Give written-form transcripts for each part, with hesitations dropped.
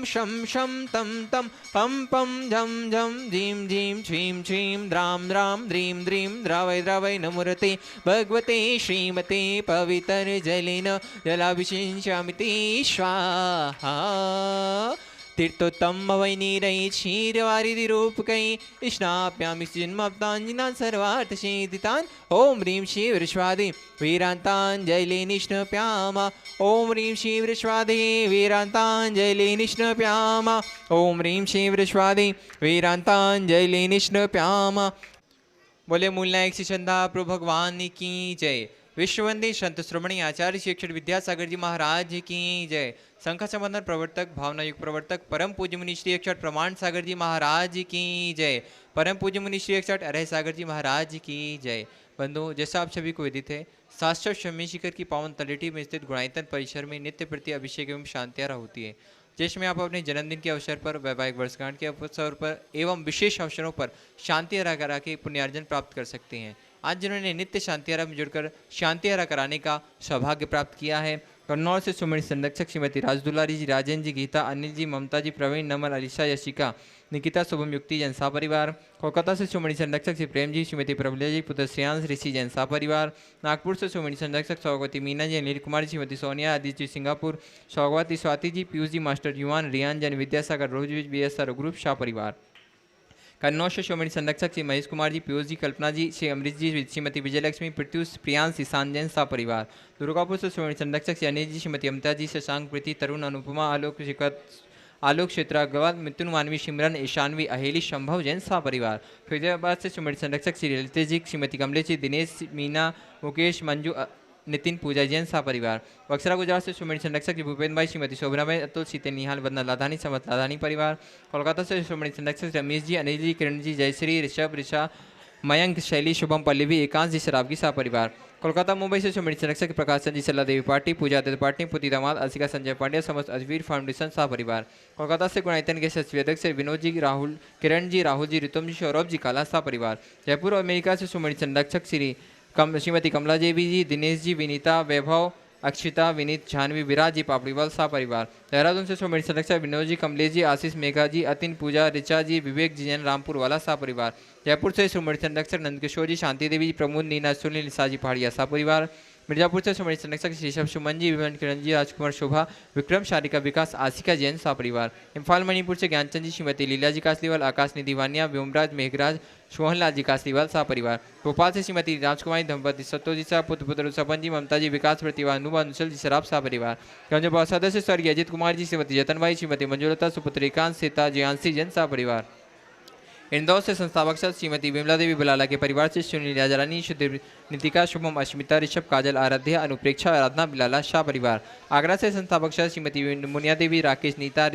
शं शं तं तं पं पं झं झं झीं झीं छ्वीं छ्वीं द्रां द्रां द्रीं द्रीं द्रावय द्रावय नमोरते भगवते श्रीमते पवित्रजलेन जलाभिषिञ्चामि ते स्वाहा तीर्थोत्तम वैनीरै क्षीरवारिधिरूपकै स्नाप्यामि जन्माप्ताञ्जनान् सर्वार्थसिद्धितान् ॐ ह्रीं शिवस्वादे वीरान्ताञ्जलि निष्णप्याम ॐ ह्रीं शिवस्वादे वीरान्ताञ्जलि निष्णप्याम ॐ ह्रीं शिवस्वादे वीरान्ताञ्जलि निष्णप्याम। बोले मूलनायक श्री चंदा प्रभु भगवान की जय। विश्ववंदी संत श्रोमणी आचार्य श्री अक्षर विद्यासागर जी महाराज की जय। संघ संबंधन प्रवर्तक भावना युग प्रवर्तक परम पूज्य मुनि श्री अक्षर प्रमाण सागर जी महाराज की जय। परम पूज्य मुनि श्री अक्षर अरह सागर जी महाराज की जय। बंधु, जैसा आप सभी को विदित है, शास्त्र शमी शिखर की पावन तलेटी में स्थित गुणायतन परिसर में नित्य प्रति अभिषेक एवं शांति आरती होती है, जिसमें आप अपने जन्मदिन के अवसर पर, वैवाहिक वर्षगांठ के अवसर पर एवं विशेष अवसरों पर शांति आरा करा के पुण्यार्जन प्राप्त कर सकते हैं। आज जिन्होंने नित्य शांति आरा में जुड़कर शांति आरा कराने का सौभाग्य प्राप्त किया है, कन्नौज से सुमणि संरक्षक श्रीमती राजदुलारी जी, राजेंद्र जी, गीता, अनिल जी, ममता जी, प्रवीण, नमन, अलीशा, यशिका, निकिता, शुभम, युक्ति, जनसा परिवार। कोलकाता से सुमणि संरक्षक श्री प्रेम जी, श्रीमती प्रबलिया जी, पुत्र श्रेयांश, ऋषि, जनसा परिवार। नागपुर से सुमणि संरक्षक सौगवती मीना जी, अनिल कुमार जी, श्रीमती सोनिया, आदित्य जी, सिंगापुर, सौगवती, स्वाति जी, पीयूष जी, मास्टर युवान, रियान जन, विद्यासागर, रोज B S R group, Shah परिवार। कन्नौज से सुमणि संरक्षक श्री महेश कुमार जी, पीयूष जी, कल्पना जी, श्री अमृत जी, श्रीमती विजयलक्ष्मी, प्रत्युष, प्रियांश, ईशान जैन, सा परिवार। दुर्गापुर से सुमणि संरक्षक श्री अनिल जी, श्रीमती अमता जी, शशांक, प्रीति, तरुण, अनुपमा, आलोक, शिखत, आलोक क्षेत्र अग्रवाल, मिथुन, मानवी, सिमरन, ईशानवी, अहेली, शंभव जैन, सा परिवार। फैजाबाद से सुमणि संरक्षक श्री ललित जी, श्रीमती कमलेश जी, दिनेश, मीना, मुकेश, मंजू, नितिन, पूजा जैन, सा परिवार। बक्सरा गुजरात से सुमणि संरक्षक जी भूपेन्द्र भाई, श्रीमती शोभनाबाई, अतुल, सीते, निहाल, वंदना लाधानी, समत लाधानी परिवार। कोलकाता से सुमणि संरक्षक रमेश जी, अनिल जी, किरण जी, जयश्री, ऋषभ, ऋषा, मयंक, शैली, शुभम, पल्लवी, एकांश जी, शराब की, सा परिवार। कोलकाता मुंबई से सुमणि संरक्षक प्रकाशन जी, सल्ला देवी पार्टी, पूजा दत्त पार्टी, पुती दामाद, असिका संजय पांड्या, समस्त अजवीर फाउंडेशन, सा परिवार। कोलकाता से गुणायतन के सचिव अध्यक्ष विनोद जी, राहुल, किरण जी, राहुल जी, रितुम जी, सौरभ जी, काला, सा परिवार। जयपुर अमेरिका से सुमणि संरक्षक श्रीमती कमला देवी जी, दिनेश जी, विनीता, वैभव, अक्षिता, विनीत, जानवी, विराज जी, पापड़ीवाल, सा परिवार। देहरादून से सुमणि संरक्षक विनोद जी, कमलेश जी, आशीष, मेघा जी, अतिन, पूजा, ऋचा जी, विवेक जी, जैन, रामपुर वाला, सा परिवार। जयपुर से सुमणि संरक्षक नंदकिशोर जी, शांति देवी जी, प्रमोद, नीना, सुनील, निशा जी, पहाड़िया, सा परिवार। मिर्जापुर से सुमणि संरक्षक शीशम, सुमन जी, विमन, किरण जी, राजकुमार, शोभा, विक्रम, शारिका, विकास, आशिका जैन, सा परिवार। इम्फाल मणिपुर से ज्ञानचंद जी, श्रीमती लीला जी कासलीवाल, आकाश निधि वानिया, व्योमराज, मेघराज, सोहनलाल जी कासलीवाल, सा परिवार। भोपाल से श्रीमती राजकुमारी, दंपति सत्योजी सा, पुत्र सपन जी, ममता जी, विकास, प्रतिभा, अनुभा, अनुशल जी, शराब, सा परिवार। गंजबाद सदस्य स्वर्गीय अजित कुमार जी, श्रीमती जतनबाई, श्रीमती मंजुलता, सुपुत्र एकांत, सीता, जयांशी जैन, सा परिवार। इंदौर से संस्थापक श्रीमती विमला देवी बलाला के परिवार से सुनील राजारानी, नितिका, शुभम, अश्मिता, ऋषभ, काजल, आराध्या, अनुप्रेक्षा, आराधना, बिलाला, शाह परिवार। आगरा से संस्थापक श्रीमती मुनिया देवी, राकेश, नीता,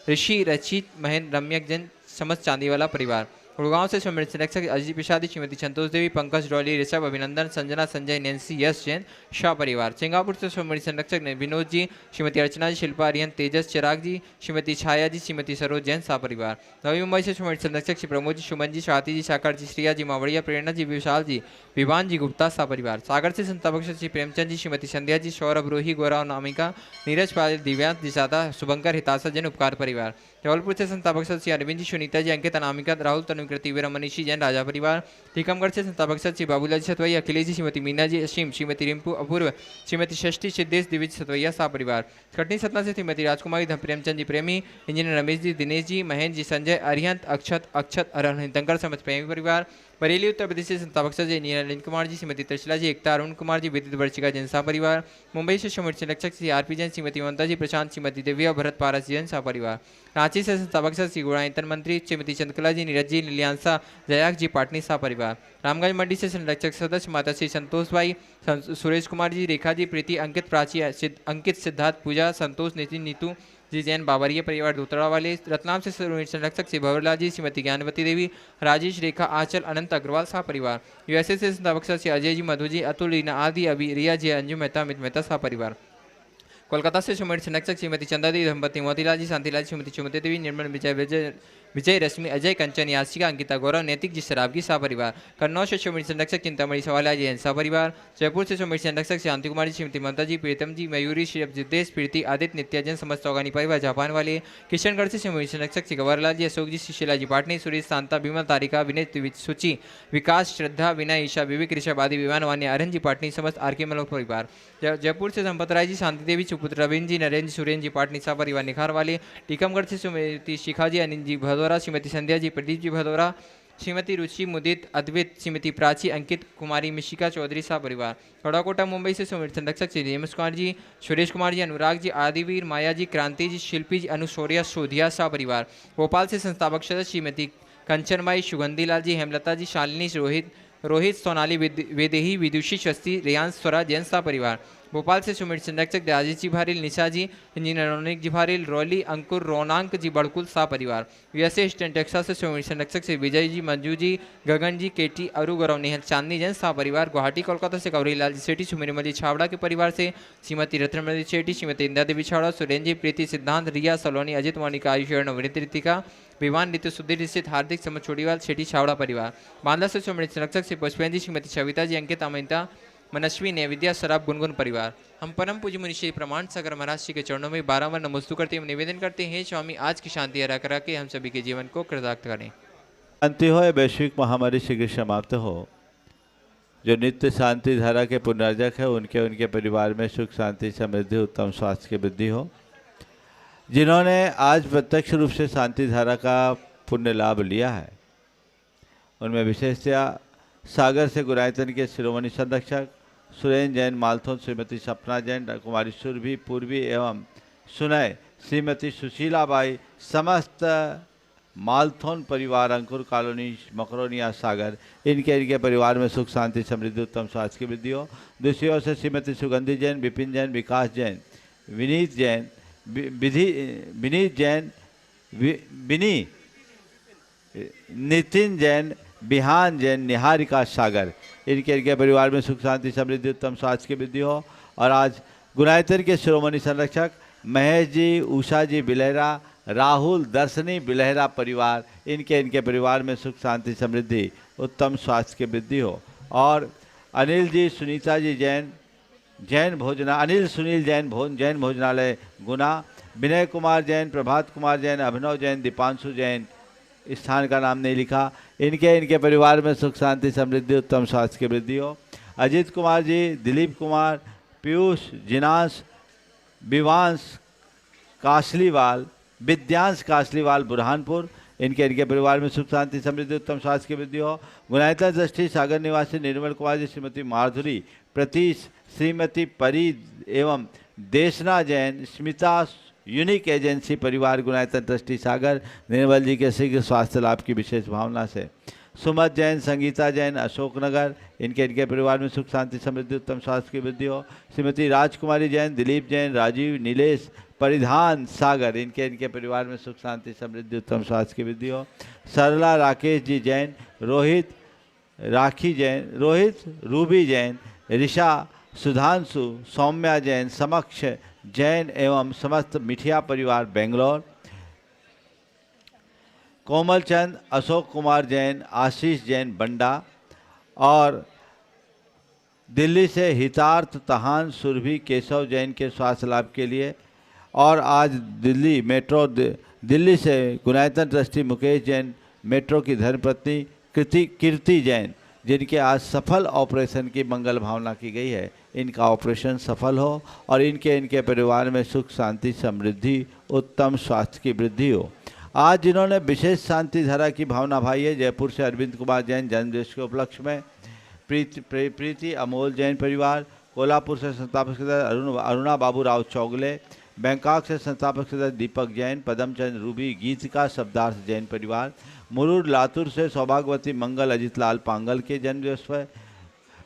ऋषि, रचित, महेंद्र, रम्यक जैन, समस्त चांदीवाला परिवार। गुड़गांव से सुमणि संरक्षक अजीत प्रसाद, श्रीमती संतोष देवी, पंकज, डॉली, ऋषभ, अभिनंदन, संजना, संजय, नैन्सी, यश जैन, शाह परिवार। सिंगापुर से सुमणि संरक्षक विनोद जी, श्रीमती अर्चना जी, शिल्पा, आर्यन, तेजस, चिराग जी, श्रीमती छाया जी, श्रीमती सरोज जैन, सा परिवार। नवी मुंबई से सुमणि संरक्षक श्री प्रमोद जी, सुमन जी, स्वाति जी, साकर जी, श्रिया जी, मावड़िया, प्रेरणा जी, विशाल जी, विवान जी, गुप्ता, सा परिवार। सागर से संस्थापक श्री प्रेमचंद जी, श्रीमती संध्या जी, सौरभ, रोही, गौरव, नामिका, नीरज पाल, दिव्यांश, दिशादा, शुभंकर, हिताशा जैन, उपकार परिवार। जबलपुर से संस्थापक श्री अरविंद जी, सुनीता जी, अंकित, अनामिका, राहुल, तनुकृति, वीर, मनीषी जैन, राजा परिवार। टीकमगढ़ से संस्थापक श्री बाबूलाल जी सतवैया, अखिलेश जी, श्रीमती मीना जी, असीम, श्रीमती रिंपू, अपूर्व, श्रीमती षष्ठी, सिद्धेश, दिविज सतवैया, सा परिवार। कटनी सतना से श्रीमती राजकुमारी, प्रेमचंद जी, प्रेमी, इंजीनियर रमेश जी, दिनेश जी, महेंद्र जी, संजय, अरिहंत, अक्षत, अरहंतंकर, समस्त प्रेमी परिवार। बरेली उत्तर प्रदेश से संस्थापक सचिव इंजीनियर नलिन कुमार जी, श्रीमती त्रिशला जी, एकता, अरुण कुमार जी, विद्युत वर्षिका जैन, सा परिवार। मुंबई से सुमणि संरक्षक श्री आरपी जैन, श्रीमती ममता जी, प्रशांत, श्रीमती दिव्या, भरत, पारस जैन, सा परिवार। रांची से संस्थापक श्री गुणायतन मंत्री श्रीमती चंद्रकला जी, नीरज जी, लिलियांसा, जयाक जी, पाटनी, सा परिवार। रामगंज मंडी से संरक्षक सदस्य माता श्री संतोष भाई, सुरेश कुमार जी, रेखा जी, प्रीति, अंकित, प्राची, अंकित, सिद्धार्थ, पूजा, संतोष, नितिन, नीतू जी, जैन, बाबरिया परिवार, धोतरा वाले। रतलाम से संरक्षक श्री भंवरलाल जी, श्रीमती ज्ञानवती देवी, राजेश, रेखा, आंचल, अनंत अग्रवाल, सा परिवार। यूएसए से संस्थापक श्री अजय जी, मधु जी, अतुल, रीना, आदि, अभी, रिया जी, अंजू मेहता, अमित मेहता, सा परिवार। कोलकाता से सुमणि संरक्षक श्रीमती चंदा देवी, दंपति मोतीलाल जी, शांतिलाल, श्रीमती सुमति देवी, निर्मल, विजय, विजय रश्मि अजय कंचन यासिका अंकिता गौरव नैतिक जी शराब की परिवार। कन्नौज से सोमेश संरक्षक चिंतामणि सवाला जी एन परिवार। जयपुर से सोमेश संरक्षक शांति कुमार जी श्रीमती ममता जी प्रीतम जी मयूरी श्री जिद्देश प्रीति आदित्य नित्याजन समस्त चौगानी परिवार जापान वाले। किशनगढ़ से सोमेश संरक्षक श्री गंवरलाल जी अशोक जी सुशीला जी पाटनी सुरेश शांता विमल तारिका विनय सूची विकास श्रद्धा विनय ईशा विवेक ऋषभ आदि विमान वान्य आर्यन जी पाटनी समस्त आरके मलोक परिवार। जयपुर से संपत राय जी शांति देवी सुपुत्र रविंद्र जी नरेंद्र जी सुरेंद्र जी पाटनी सा परिवार निखार वाले। टीकमगढ़ से श्रीमती शिखा जी अनिल जी भदौरा श्रीमती संध्या जी प्रदीप जी भदौरा श्रीमती रुचि मुदित अद्वित श्रीमती प्राची अंकित कुमारी मिशिका चौधरी सा परिवार। कड़ाकोटा मुंबई से सोमेश संरक्षक श्री जेम्स कुमार जी सुरेश कुमार जी अनुराग जी आदिवीर माया जी क्रांति जी शिल्पी जी अनुशौर्या सोधिया सा परिवार। भोपाल से संस्थापक सदस्य श्रीमती कंचनबाई सुगंधी लाल जी हेमलता जी शालिनी रोहित सोनाली वेदेही विदुषी स्वस्ति रेयांश स्वरा जैन सा परिवार। भोपाल से सुमित संरक्षक राजेश जी भारिल निशा जी इंजीनियर रोनिक जी भारिल रौली अंकुर रोनांक जी बड़कुल सा परिवार। यूएसए ईस्टर्न टेक्सास से सुमित संरक्षक से विजय जी मंजू जी गगन जी केटी अरु गौरव नेहल चांदनी जैन सा परिवार। गुवाहाटी कोलकाता से गौरीलाल जी सेठी सुमिरमल जी छावड़ा के परिवार से श्रीमती रत्नमल जी सेठी श्रीमती इंदिरा देवी छावड़ा सुरेंद्र जी प्रीति सिद्धांत रिया सलोनी अजित मोनिका आयुष नवनीत रितिका विवान ऋतु सुधीर स्थित हार्दिक समझ छोड़ीवाल शेठी छावड़ा परिवार। बांदा से सुमित संरक्षक से पुष्पेंद्र जी श्रीमती सविता जी अंकित अमिता मनस्वी ने विद्या शराब गुनगुन परिवार। हम परम पूज्य मुनि श्री प्रमाण सागर महाराज जी के चरणों में बारंबार नमस्तु करते हैं निवेदन करते हैं स्वामी आज की शांति हरा करा के हम सभी के जीवन को कृतार्थ करें। शांति हो वैश्विक महामारी शीघ्र समाप्त हो। जो नित्य शांति धारा के पुनर्जक है उनके परिवार में सुख शांति समृद्धि उत्तम स्वास्थ्य की वृद्धि हो। जिन्होंने आज प्रत्यक्ष रूप से शांति धारा का पुण्य लाभ लिया है उनमें विशेषतया सागर से गुरायतन के शिरोमणि संरक्षक सुरेंद्र जैन मालथोन श्रीमती सपना जैन कुमारी सुरभि पूर्वी एवं सुनय श्रीमती सुशीलाबाई समस्त मालथोन परिवार अंकुर कॉलोनी मकरोनिया सागर इनके परिवार में सुख शांति समृद्धि उत्तम स्वास्थ्य की वृद्धि हो। दूसरी ओर से श्रीमती सुगंधी जैन विपिन जैन विकास जैन विनीत जैन विनीत जैन विनी नितिन जैन बिहान जैन निहारिका सागर इनके परिवार में सुख शांति समृद्धि उत्तम स्वास्थ्य की वृद्धि हो। और आज गुनायतर के शिरोमणि संरक्षक महेश जी उषा जी बिलहरा राहुल दर्शनी बिलहरा परिवार इनके परिवार में सुख शांति समृद्धि उत्तम स्वास्थ्य की वृद्धि हो। और अनिल जी सुनीता जी जैन भोजना अनिल सुनील जैन भोजनालय गुना विनय कुमार जैन प्रभात कुमार जैन अभिनव जैन दीपांशु जैन स्थान का नाम नहीं लिखा इनके परिवार में सुख शांति समृद्धि उत्तम स्वास्थ्य की वृद्धि हो। अजित कुमार जी दिलीप कुमार पीयूष जिनांश विवांश कासलीवाल विद्यांश कासलीवाल बुरहानपुर इनके परिवार में सुख शांति समृद्धि उत्तम स्वास्थ्य की वृद्धि हो। गुनायता दृष्टि सागर निवासी निर्मल कुमार जी श्रीमती माधुरी प्रतीश श्रीमती परी एवं देशना जैन स्मिता यूनिक एजेंसी परिवार गुनायतन ट्रस्टी सागर निर्मल जी के शीघ्र स्वास्थ्य लाभ की विशेष भावना से। सुमत जैन संगीता जैन अशोकनगर इनके परिवार में सुख शांति समृद्धि उत्तम स्वास्थ्य की वृद्धि हो। श्रीमती राजकुमारी जैन दिलीप जैन राजीव नीलेश परिधान सागर इनके परिवार में सुख शांति समृद्धि उत्तम स्वास्थ्य की वृद्धि हो। सरला राकेश जी जैन रोहित राखी जैन रोहित रूबी जैन ऋषा सुधांशु सौम्या जैन समक्ष जैन एवं समस्त मिठिया परिवार बेंगलोर। कोमल चंद अशोक कुमार जैन आशीष जैन बंडा और दिल्ली से हितार्थ तहान सुरभि केशव जैन के स्वास्थ्य लाभ के लिए। और आज दिल्ली से गुनायतन ट्रस्टी मुकेश जैन मेट्रो की धर्मपत्नी कीर्ति जैन जिनके आज सफल ऑपरेशन की मंगल भावना की गई है इनका ऑपरेशन सफल हो और इनके परिवार में सुख शांति समृद्धि उत्तम स्वास्थ्य की वृद्धि हो। आज जिन्होंने विशेष शांति धारा की भावना भाई है जयपुर से अरविंद कुमार जैन जन्मदिवस के उपलक्ष्य में प्रीति अमोल जैन परिवार। कोल्हापुर से संस्थापक सदस्य अरुणा बाबू राव चौगले। बैंकॉक से संस्थापक सदस्य दीपक जैन पदमचंद रूबी गीतिका शब्दार्थ जैन परिवार। मुरुड लातूर से सौभाग्यवती मंगल अजित लाल पांगल के जन्मदिवस पर।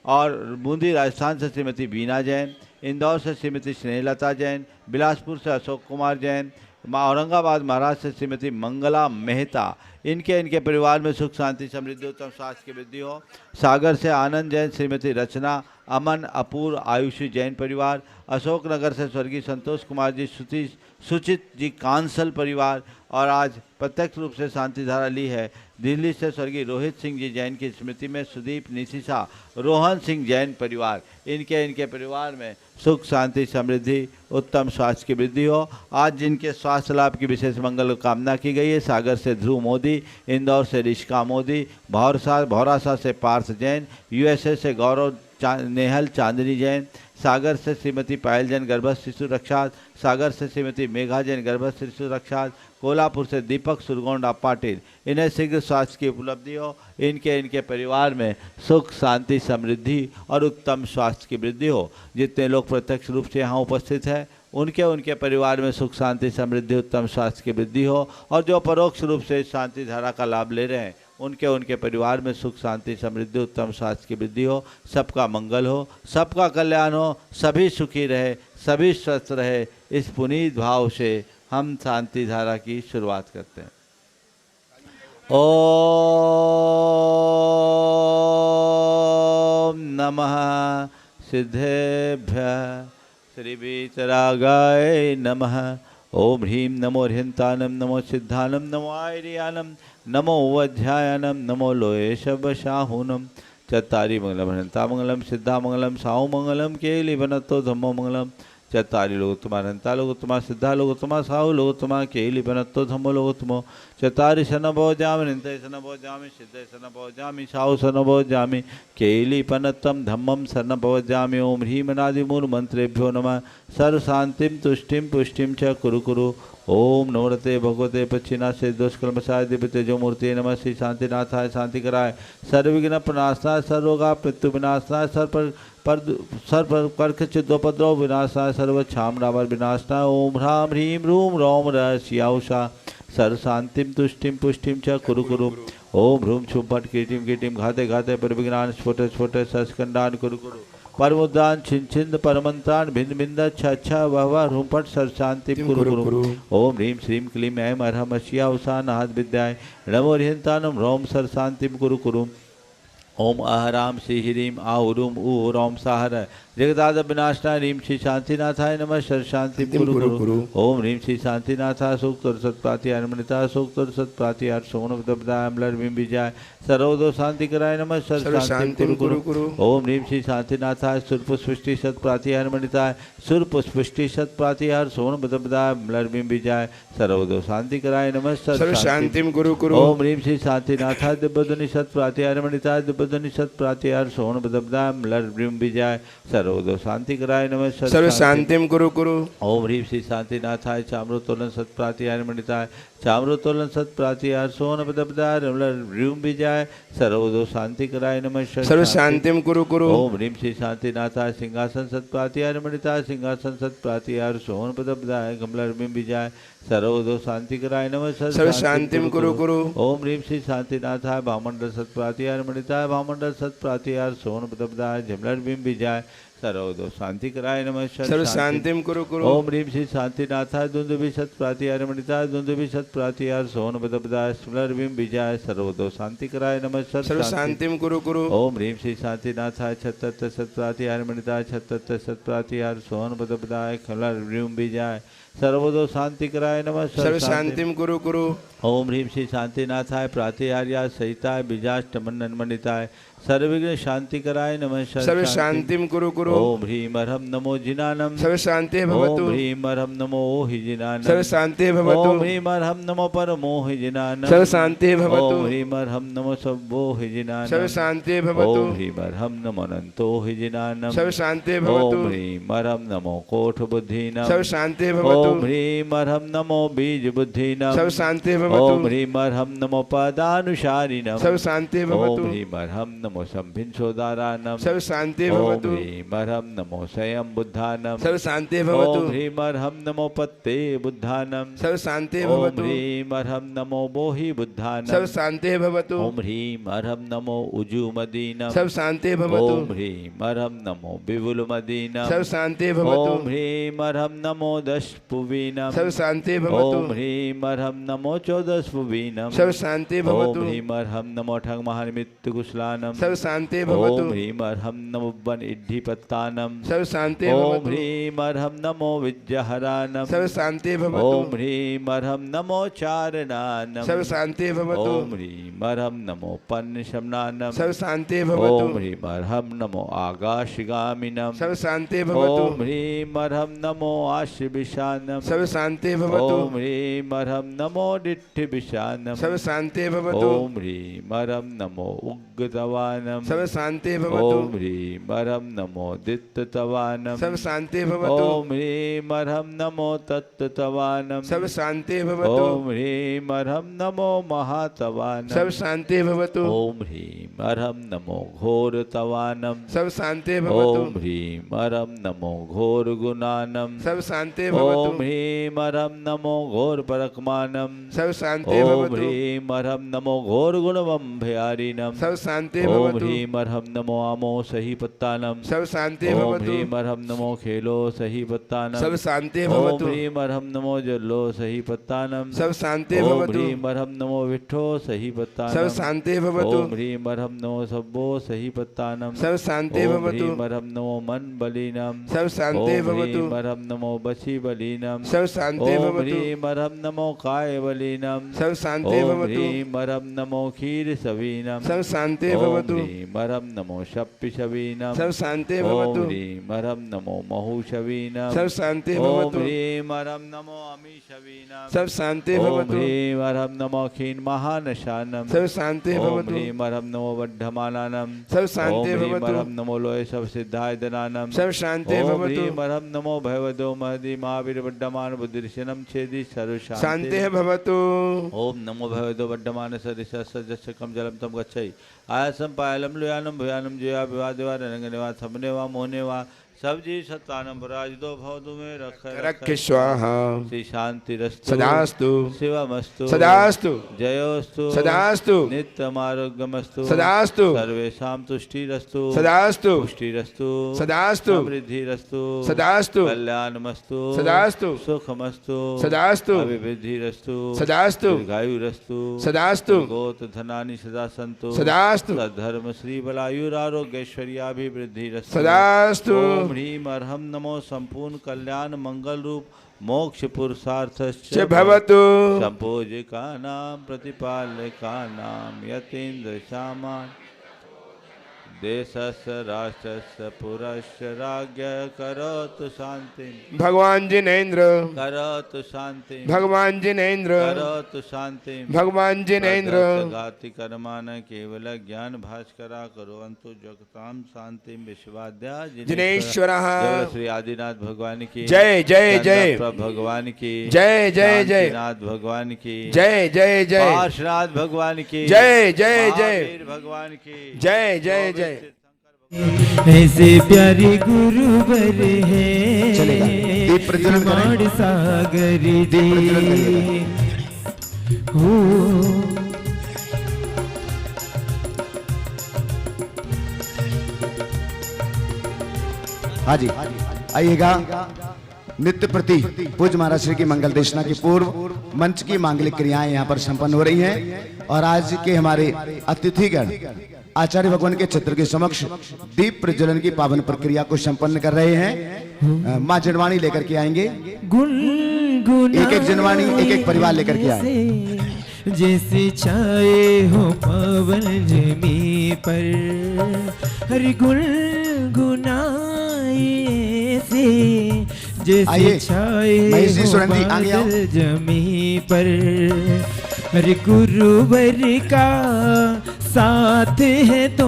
और बूंदी राजस्थान से श्रीमती बीना जैन। इंदौर से श्रीमती स्नेहलता जैन। बिलासपुर से अशोक कुमार जैन। औरंगाबाद महाराष्ट्र से श्रीमती मंगला मेहता इनके परिवार में सुख शांति समृद्धि उत्तम स्वास्थ्य की वृद्धि हो। सागर से आनंद जैन श्रीमती रचना अमन अपूर आयुषी जैन परिवार। अशोकनगर से स्वर्गीय संतोष कुमार जी सुचित जी कांसल परिवार और आज प्रत्यक्ष रूप से शांति धारा ली है दिल्ली से स्वर्गीय रोहित सिंह जी जैन की स्मृति में सुदीप निशिशा रोहन सिंह जैन परिवार इनके परिवार में सुख शांति समृद्धि उत्तम स्वास्थ्य की वृद्धि हो। आज जिनके स्वास्थ्य लाभ की विशेष मंगल कामना की गई है सागर से ध्रुव मोदी, इंदौर से ऋषिका मोदी, भौरासा से पार्थ जैन, यूएसए से गौरव नेहल चांदनी जैन, सागर से श्रीमती पायल जैन गर्भस्थ शिशु रक्षात, सागर से श्रीमती मेघा जैन गर्भस्थ शिशु रक्षात, कोल्हापुर से दीपक सुरगोंडा पाटिल। इन्हें शीघ्र स्वास्थ्य की उपलब्धि हो, इनके परिवार में सुख शांति समृद्धि और उत्तम स्वास्थ्य की वृद्धि हो। जितने लोग प्रत्यक्ष रूप से यहाँ उपस्थित हैं उनके परिवार में सुख शांति समृद्धि उत्तम स्वास्थ्य की वृद्धि हो और जो परोक्ष रूप से शांति धारा का लाभ ले रहे हैं उनके परिवार में सुख शांति समृद्धि उत्तम स्वास्थ्य की वृद्धि हो। सबका मंगल हो, सबका कल्याण हो, सभी सुखी रहे, सभी स्वस्थ रहे। इस पुनीत भाव से हम शांति धारा की शुरुआत करते हैं। ओम नमः सिद्धेभ्यः श्री वीतरागाय नमः। ओम ह्रीं नमो ह्यंतानम नमो सिद्धानम नमो आयर्यानम नमो वध्यायानम नमो लोयेशवशाहूनम। चत्तारि मंगलम हंतामंगलम सिद्धामंगलम साहुमंगलम केलिबनतो धम्मो मंगलम। चत्तारि लोकोत्तमा हंता लोकोत्तमा सिद्धा लोकोत्तमा साहु लोकोत्तमा केलिबनतो धम्मो लोकोत्तमो। चत्तारि शनभोजामि नित्य शनभोजामि सिद्धे शनभोजामि साहु शनभोजामि केलिपनत्तम धम्मम शनभोजामि। ओम ह्रीमनादिमूल मंत्रेभ्यो नमः। सर्व शांतिम तुष्टिम पुष्टिम च कुरु कुरु। ओम नमोते भगवते पश्चिनाशे दोषकल्मषाय दिव्य तेजो मूर्ति नमः। श्री शांतिनाथाय शांति कराय सर्वविघ्न प्रनाशाय सर्वरोगा मृत्यु विनाशाय सर्व कर्क चिद्दोपद्रव विनाशाय सर्व क्षाम रावर विनाशनाय। ओम ह्रां ह्रीं रूम रोम रस्याउषा सर्व शांतिम तुष्टिम पुष्टिम च कुरु कुरु। ओम ह्रूम छुम फट कीटिम कीटिम घाते घाते परविघ्नान स्फुट स्फुट सस्कंदान कुरु कुरु। परमुद्रान छिन छिंद परमंत्रान भिन्न भिन्न अच्छा वह ह्रूम फट सर्व शांति कुरु कुरु। ओम ह्रीं श्रीं क्लीं ऐं अरहम अशियाउषा नाहद विद्याय नमो ह्यंतानम रोम सर्व शांतिम कुरु कुरु। ओम अहराम श्री ह्रीं आहुरूम ऊ रोम साहर जगदाद विनाशनाय ह्रीं श्री शांतिनाथाय नमः सर्व शांति कुरु कुरु। ओम ह्रीं श्री शांतिनाथाय सूक्त और सत्प्रातिहार मणिता सूक्त और सत्प्रातिहार सोन बदाय अम्लर बिंब विजय सर्वदो शांति कराय नमः सर्व शांति कुरु कुरु। ओम ह्रीं श्री शांतिनाथाय सुरपुष्टि सत्प्रातिहार मणिताय सुरपुष्टि सत्प्रातिहार सोन बदाय अम्लर बिंब विजय सर्वदो शांति कराय नमः सर्व शांति कुरु कुरु। ओम ह्रीं श्री शांतिनाथाय दिव्यध्वनि सत्प्रातिहार मणिताय दिव्यध्वनि सत्प्रातिहार सोन बदाय अम्लर बिंब विजय सर्वदो शांति कराय नमः सर्व शांतिम कुरु कुरु। ओम ह्रीं श्री शांतिनाथाय चामृतोलन सत्प्रातिहार मणिताय चामृतोलन सत्प्रातिहार सोन बदाय ह्रीं विजय सर्वदो शांति कराय नमः सर्व शांतिम कुरु कुरु। ओम ह्रीं श्री शांतिनाथाय सिंहासन सत्प्रातिहार मणिताय सिंहासन सत्प्रातिहार सोन बदाय कमलर विजय सर्वदो शांति कराय नमः सर्व शांतिम कुरु कुरु। ओम ह्रीं श्री शांतिनाथाय भामंडल सत्प्रातिहार मणिताय भामंडल सत्प्रातिहार सोन बदाय झमलर विजय सर्वदो शांति कराय नमः सर्व शांतिम कुरु कुरु। ओम ह्रीं श्री शांतिनाथाय दुंदुभि सत्प्रातिहार मणिताय दुंदुभि सत्प्रातिहार सोन बदाय स्मलर विजय सर्वदो शांति कराय नमः सर्व शांतिम कुरु कुरु। ओम ह्रीं श्री शांतिनाथाय छत्तर सत्प्रातिहार मणिताय छत्तर सत्प्रातिहार सोन बदाय खलर विजय सर्वदो शांति कराय नमः सर्व शांतिम कुरु कुरु। ओम ह्रीं श्री शांतिनाथाय प्रातिहार्या सहिताय बीजाष्ट मन्नन मणिताय सर्वविघ्न शांति कराय नमः सर्व शांतिम कुरु कुरु। ओम ह्रीं अर्हम नमो जिनानम सर्व शांति भवतु। ओम ह्रीं अर्हम नमो हि जिनानम सर्व शांति भवतु। ओम ह्रीं अर्हम नमो परमो हि जिनानम सर्व शांति भवतु। ओम ह्रीं अर्हम नमो सब्बो हि जिनानम सर्व शांति भवतु। ओम ह्रीं अर्हम नमो अनंतो हि जिनानम सर्व शांति भवतु। ओम ह्रीं अर्हम नमो कोठ बुद्धिनाम सर्व शांति भवतु। ओम ह्रीं अर्हम नमो बीज बुद्धिनाम सर्व शांति भवतु। ओम ह्रीं अर्हम नमो पदानुसारिणम सर्व शांति भवतु। ओम ह्रीं अर्हम नमो संभिन्सोदारानम सर्व शांति भवतु। ओम ह्रीं अर्हम नमो स्वयं बुद्धानम सर्व शांति भवतु। ओम ह्रीं अर्हम नमो पत्ते बुद्धानम सर्व शांति भवतु। ओम ह्रीं अर्हम नमो बोहि बुद्धानम सर्व शांति भवतु। ओम ह्रीं अर्हम नमो उजुमदीनम सर्व शांति भवतु। ओम ह्रीं अर्हम नमो विपुलमदीनम सर्व शांति भवतु। ओम ह्रीं अर्हम नमो दश स्पुवीनम सब शांति भवतु। ओम ह्रीम अर्हम नमो 14 स्पुवीनम सब शांति ओम भवतु। ह्रीम अर्हम नमो ठग महानिमित्त कुशलानम सब शांति ओम भवतु। ह्रीम अर्हम नमो वन इड्ढीपत्तानम सब शांति ओम भवतु। ह्रीम अर्हम नमो विद्याहरानम सब शांति भवतु। ओम ह्रीम अर्हम नमो चारणानम सब शांति भवतु। ओम ह्रीम अर्हम नमो पन्नशमनानम सब शांति ओम भवतु। ह्रीम अर्हम नमो आकाशगामिनम सब शांति ओम भवतु। ह्रीम अर्हम नमो आशिविशानम सब शांति भवतु। ओम ह्रीम अर्हम नमो डिट्ठिविशानम सब शांति भवतु। ओम ह्रीम अर्हम नमो उग्गतवानम सब शांति भवतु। ओम ह्रीम अर्हम नमो दित्ततवानम सब शांति भवतु। ओम ह्रीम अर्हम नमो तत्ततवानम सब शांति भवतु। ओम ह्रीम अर्हम नमो महातवानम सब शांति भवतु। ओम ह्रीम अर्हम नमो घोरतवानम सब शांति भवतु। ओम ह्रीम अर्हम नमो घोर गुणानम सब शांति ओम भवतु। ह्रीम अर्हम नमो घोर परकमानम सब शांति ओम भवतु। ह्रीम अर्हम नमो घोर गुणवम्भयारिणम सब शांति ओम भवतु। ह्रीम अर्हम नमो आमो सही पत्तानम सब शांति ओम भवतु। ह्रीम अर्हम नमो खेलो सही पत्तानम सब शांति ओम भवतु। ह्रीम अर्हम नमो जल्लो सही पत्तानम सब शांति ओम भवतु। ह्रीम अर्हम नमो विठ्ठो सही सब पत्तानम शांति भवतु। ओम ह्रीम अर्हम नमो सब्बो सही पत्तानम सब शांति ओम भवतु। ह्रीम अर्हम नमो मन बलीनम सब शांति ओम भवतु। ह्रीम अर्हम नमो बची बलीनम सब शांति ओम भवतु। ह्रीम अर्हम नमो काय बलीनम सब शांति ओम भवतु। ह्रीम अर्हम नमो खीर सवीनम सब शांति ओम भवतु। ह्रीम अर्हम नमो शप्पि शवीनम सब शांति ओम भवतु। ह्रीम अर्हम नमो महु शवीनम सब शांति ओम भवतु। ह्रीम अर्हम नमो अमी शवीनम सब शांति ओम भवतु। ह्रीम अर्हम नमो खीन महानशानम सब शांति ओम भवतु। ह्रीम अर्हम नमो वड्ढमानानम सब शांति ओम ह्रीम भवतु। अर्हम नमो लोय सब सिद्धाय दनानम सब शांति ओम भवतु। ह्रीम अर्हम नमो भयवदो महदी महावीर वड्ढमान बुद्धिर्शनम छेदी सर्व शांति भवतु। ओम नमो भगवतो वर्धमान सदस्यकम जलम तम गच्छै आयासम पायलम लुयानम भयानम जया विवादेवा रंगनेवा थमनेवा मोहनेवा सब जी सत्तानम पराजितो भवतु में रख स्वाहा। श्री शांतिरस्तु सदास्तु। शिवमस्तु सदास्तु। जयोस्तु सदास्तु। नित्यमारोग्यमस्तु सदास्तु। सर्वेषां तुष्टिरस्तु सदास्तु। पुष्टिरस्तु सदास्तु। समृद्धिरस्तु सदास्तु। कल्याणमस्तु सदास्तु। सुखमस्तु सदास्तु। अभिवृद्धिरस्तु सदास्तु। दीर्घायुरस्तु सदास्तु। गोत धनानि सदा सन्तु सदास्तु। सद्धर्म श्री बलायुरारोग्यैश्वर्याभिवृद्धिरस्तु सदास्तु। ओम ह्रीम अर्हम नमो संपूर्ण कल्याण मंगल रूप मोक्ष पुरुषार्थश्च भवतु। संपूजिका नाम प्रतिपालका नाम यतीन्द्र सामान देशस्य राष्ट्रस्य पुरस्य राज्ञ करोतु शांति भगवान जिनेन्द्र। करोतु शांति भगवान जिनेन्द्र। करोतु शांति भगवान जिनेन्द्र। गाति कर्मान केवल ज्ञान भास्करा करोन्तु जगताम शांति विश्वाद्या जिनेश्वरः। जय श्री आदिनाथ भगवान की जय जय जय। चंद्रप्रभ भगवान की जय जय जय। नाथ भगवान की जय जय जय। पार्श्वनाथ भगवान की जय जय जय। महावीर भगवान की जय जय जय। ऐसे प्यारे गुरुवर है चलेगा। दीप प्रज्वलन करें। माड़ सागर दे हो हाँ जी आइएगा। नित्य प्रति पूज्य महाराज श्री की मंगल देशना की पूर्व मंच की मांगलिक क्रियाएं यहाँ पर संपन्न हो रही हैं और आज के हमारे अतिथिगण आचार्य भगवान के चित्र के समक्ष दीप प्रज्वलन की पावन प्रक्रिया को संपन्न कर रहे हैं। माँ जनवाणी लेकर के आएंगे। एक एक जनवाणी एक एक परिवार लेकर के आए। जैसे छाए हो पवन जमी पर हर गुनगुनाए से जैसे छाए हो बादल जमी पर हर गुरुवर का साथ है तो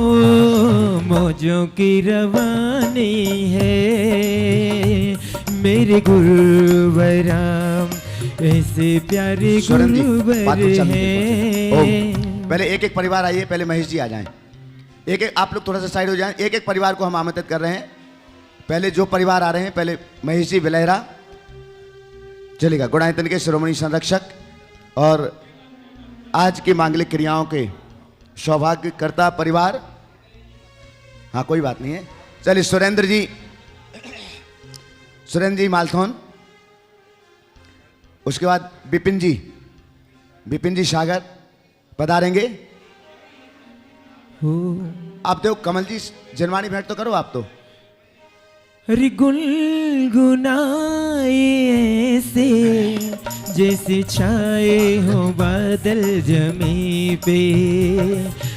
मौजों की रवानी है मेरे गुरुवराम ऐसे प्यारे गुरुवर हैं। पहले एक एक परिवार आइए। पहले महेश जी आ जाएं। एक एक आप लोग थोड़ा सा साइड हो जाएं। एक एक परिवार को हम आमंत्रित कर रहे हैं। पहले जो परिवार आ रहे हैं पहले महेश जी बिलहरा चलेगा। गुणायतन के शिरोमणि संरक्षक और आज की मांगलिक क्रियाओं के सौभाग्यकर्ता परिवार। हाँ कोई बात नहीं है। चलिए सुरेंद्र जी मालथौन उसके बाद विपिन जी सागर पधारेंगे। आप देखो कमल जी जनवाणी भेंट तो करो आप तो। हरि गुनगुनाए ऐसे जैसे छाए हो बादल जमी पे,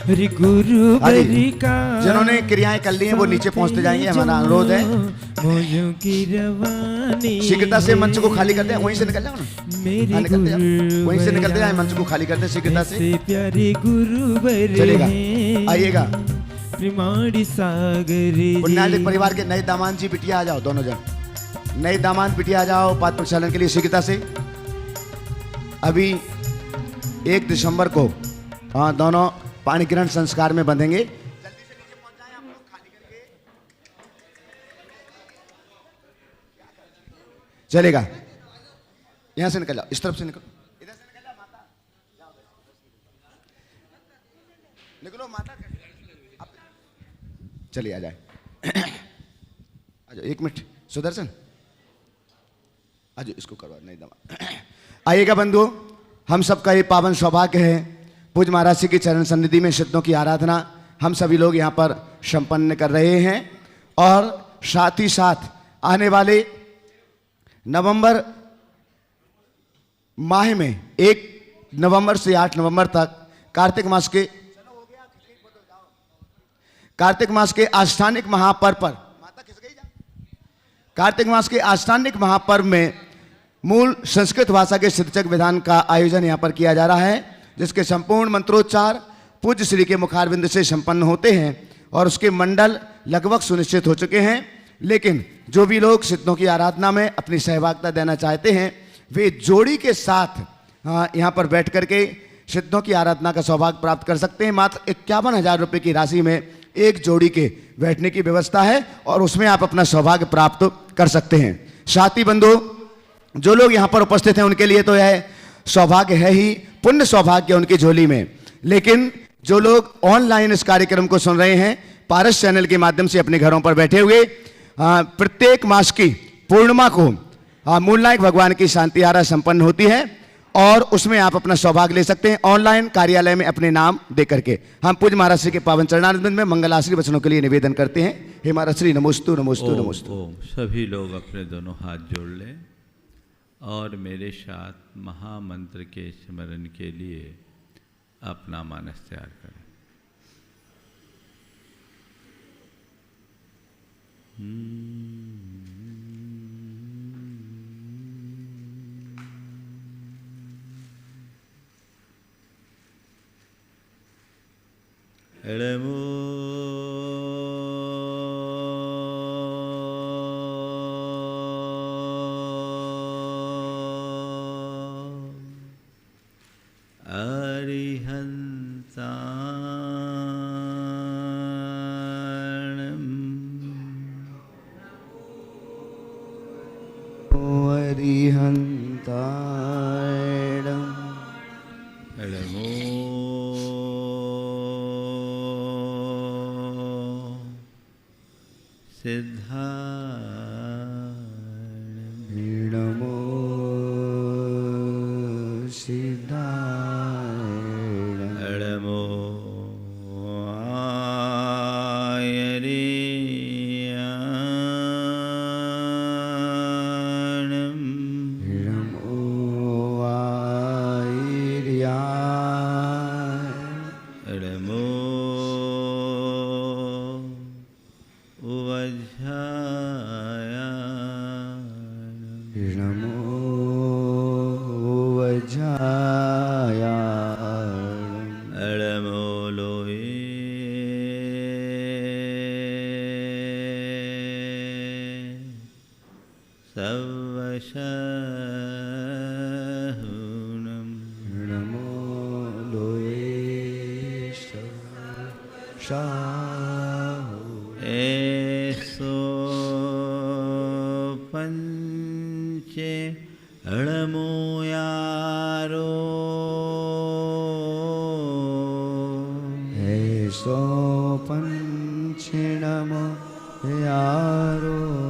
हरि गुरुवर का जिन्होंने क्रियाएं कर ली हैं वो नीचे पहुंचते जाएंगे, हमारा अनुरोध है। मौजों की रवानी शीघ्रता से मंच को खाली करते हैं, वहीं से निकल जाओ ना, मेरे हाँ, निकलते जाओ, वहीं से निकलते जाए, मंच को खाली करते हैं शीघ्रता से। प्यारे गुरुवर चलेगा, हैं, आइएगा। प्रेमाड़ी सागर पुण्यालिक परिवार के नए दामाद जी बिटिया आ जाओ, दोनों जन नए दामाद बिटिया आ जाओ पाद प्रक्षालन के लिए शीघ्रता से। अभी 1 दिसंबर को दोनों पाणी ग्रहण संस्कार में बंधेंगे। चलेगा, यहां से निकल जाओ, इस तरफ से निकलो, इधर से निकल जाओ माता, निकलो माता, चलिए आ जाए। आजो 1 मिनट सुदर्शन, आजो इसको करवा नहीं दमा। आइएगा बंधुओं, हम सबका ये पावन सौभाग्य है पूज्य महाराज जी की चरण सन्निधि में सिद्धों की आराधना हम सभी लोग यहाँ पर संपन्न कर रहे हैं। और साथ ही साथ आने वाले नवंबर माह में 1 नवंबर से 8 नवंबर तक कार्तिक मास के आस्थानिक महापर्व पर कार्तिक मास के आस्थानिक महापर्व में मूल संस्कृत भाषा के सिद्धचक विधान का आयोजन यहाँ पर किया जा रहा है, जिसके संपूर्ण मंत्रोच्चार पूज्य श्री के मुखारविंद से संपन्न होते हैं और उसके मंडल लगभग सुनिश्चित हो चुके हैं। लेकिन जो भी लोग सिद्धों की आराधना में अपनी सहभागिता देना चाहते हैं वे जोड़ी के साथ यहाँ पर बैठ करके सिद्धों की आराधना का सौभाग्य प्राप्त कर सकते हैं। मात्र 51,000 रुपये की राशि में एक जोड़ी के बैठने की व्यवस्था है और उसमें आप अपना सौभाग्य प्राप्त कर सकते हैं। साथ ही बंधु जो लोग यहाँ पर उपस्थित हैं उनके लिए तो यह सौभाग्य है ही, पुण्य सौभाग्य उनकी झोली में। लेकिन जो लोग ऑनलाइन इस कार्यक्रम को सुन रहे हैं पारस चैनल के माध्यम से अपने घरों पर बैठे हुए, प्रत्येक मास की पूर्णिमा को मूलनायक भगवान की शांति आरा संपन्न होती है और उसमें आप अपना सौभाग्य ले सकते हैं ऑनलाइन कार्यालय में अपने नाम दे करके। हम पूज्य महाराज श्री के पावन चरणारविंद में मंगलाश्री वचनों के लिए निवेदन करते हैं। हे महाराज श्री नमोस्तु नमोस्तु नमोस्तु। ओम सभी लोग अपने दोनों हाथ जोड़ लें और मेरे साथ महामंत्र के स्मरण के लिए अपना मानस तैयार करें। एड़मो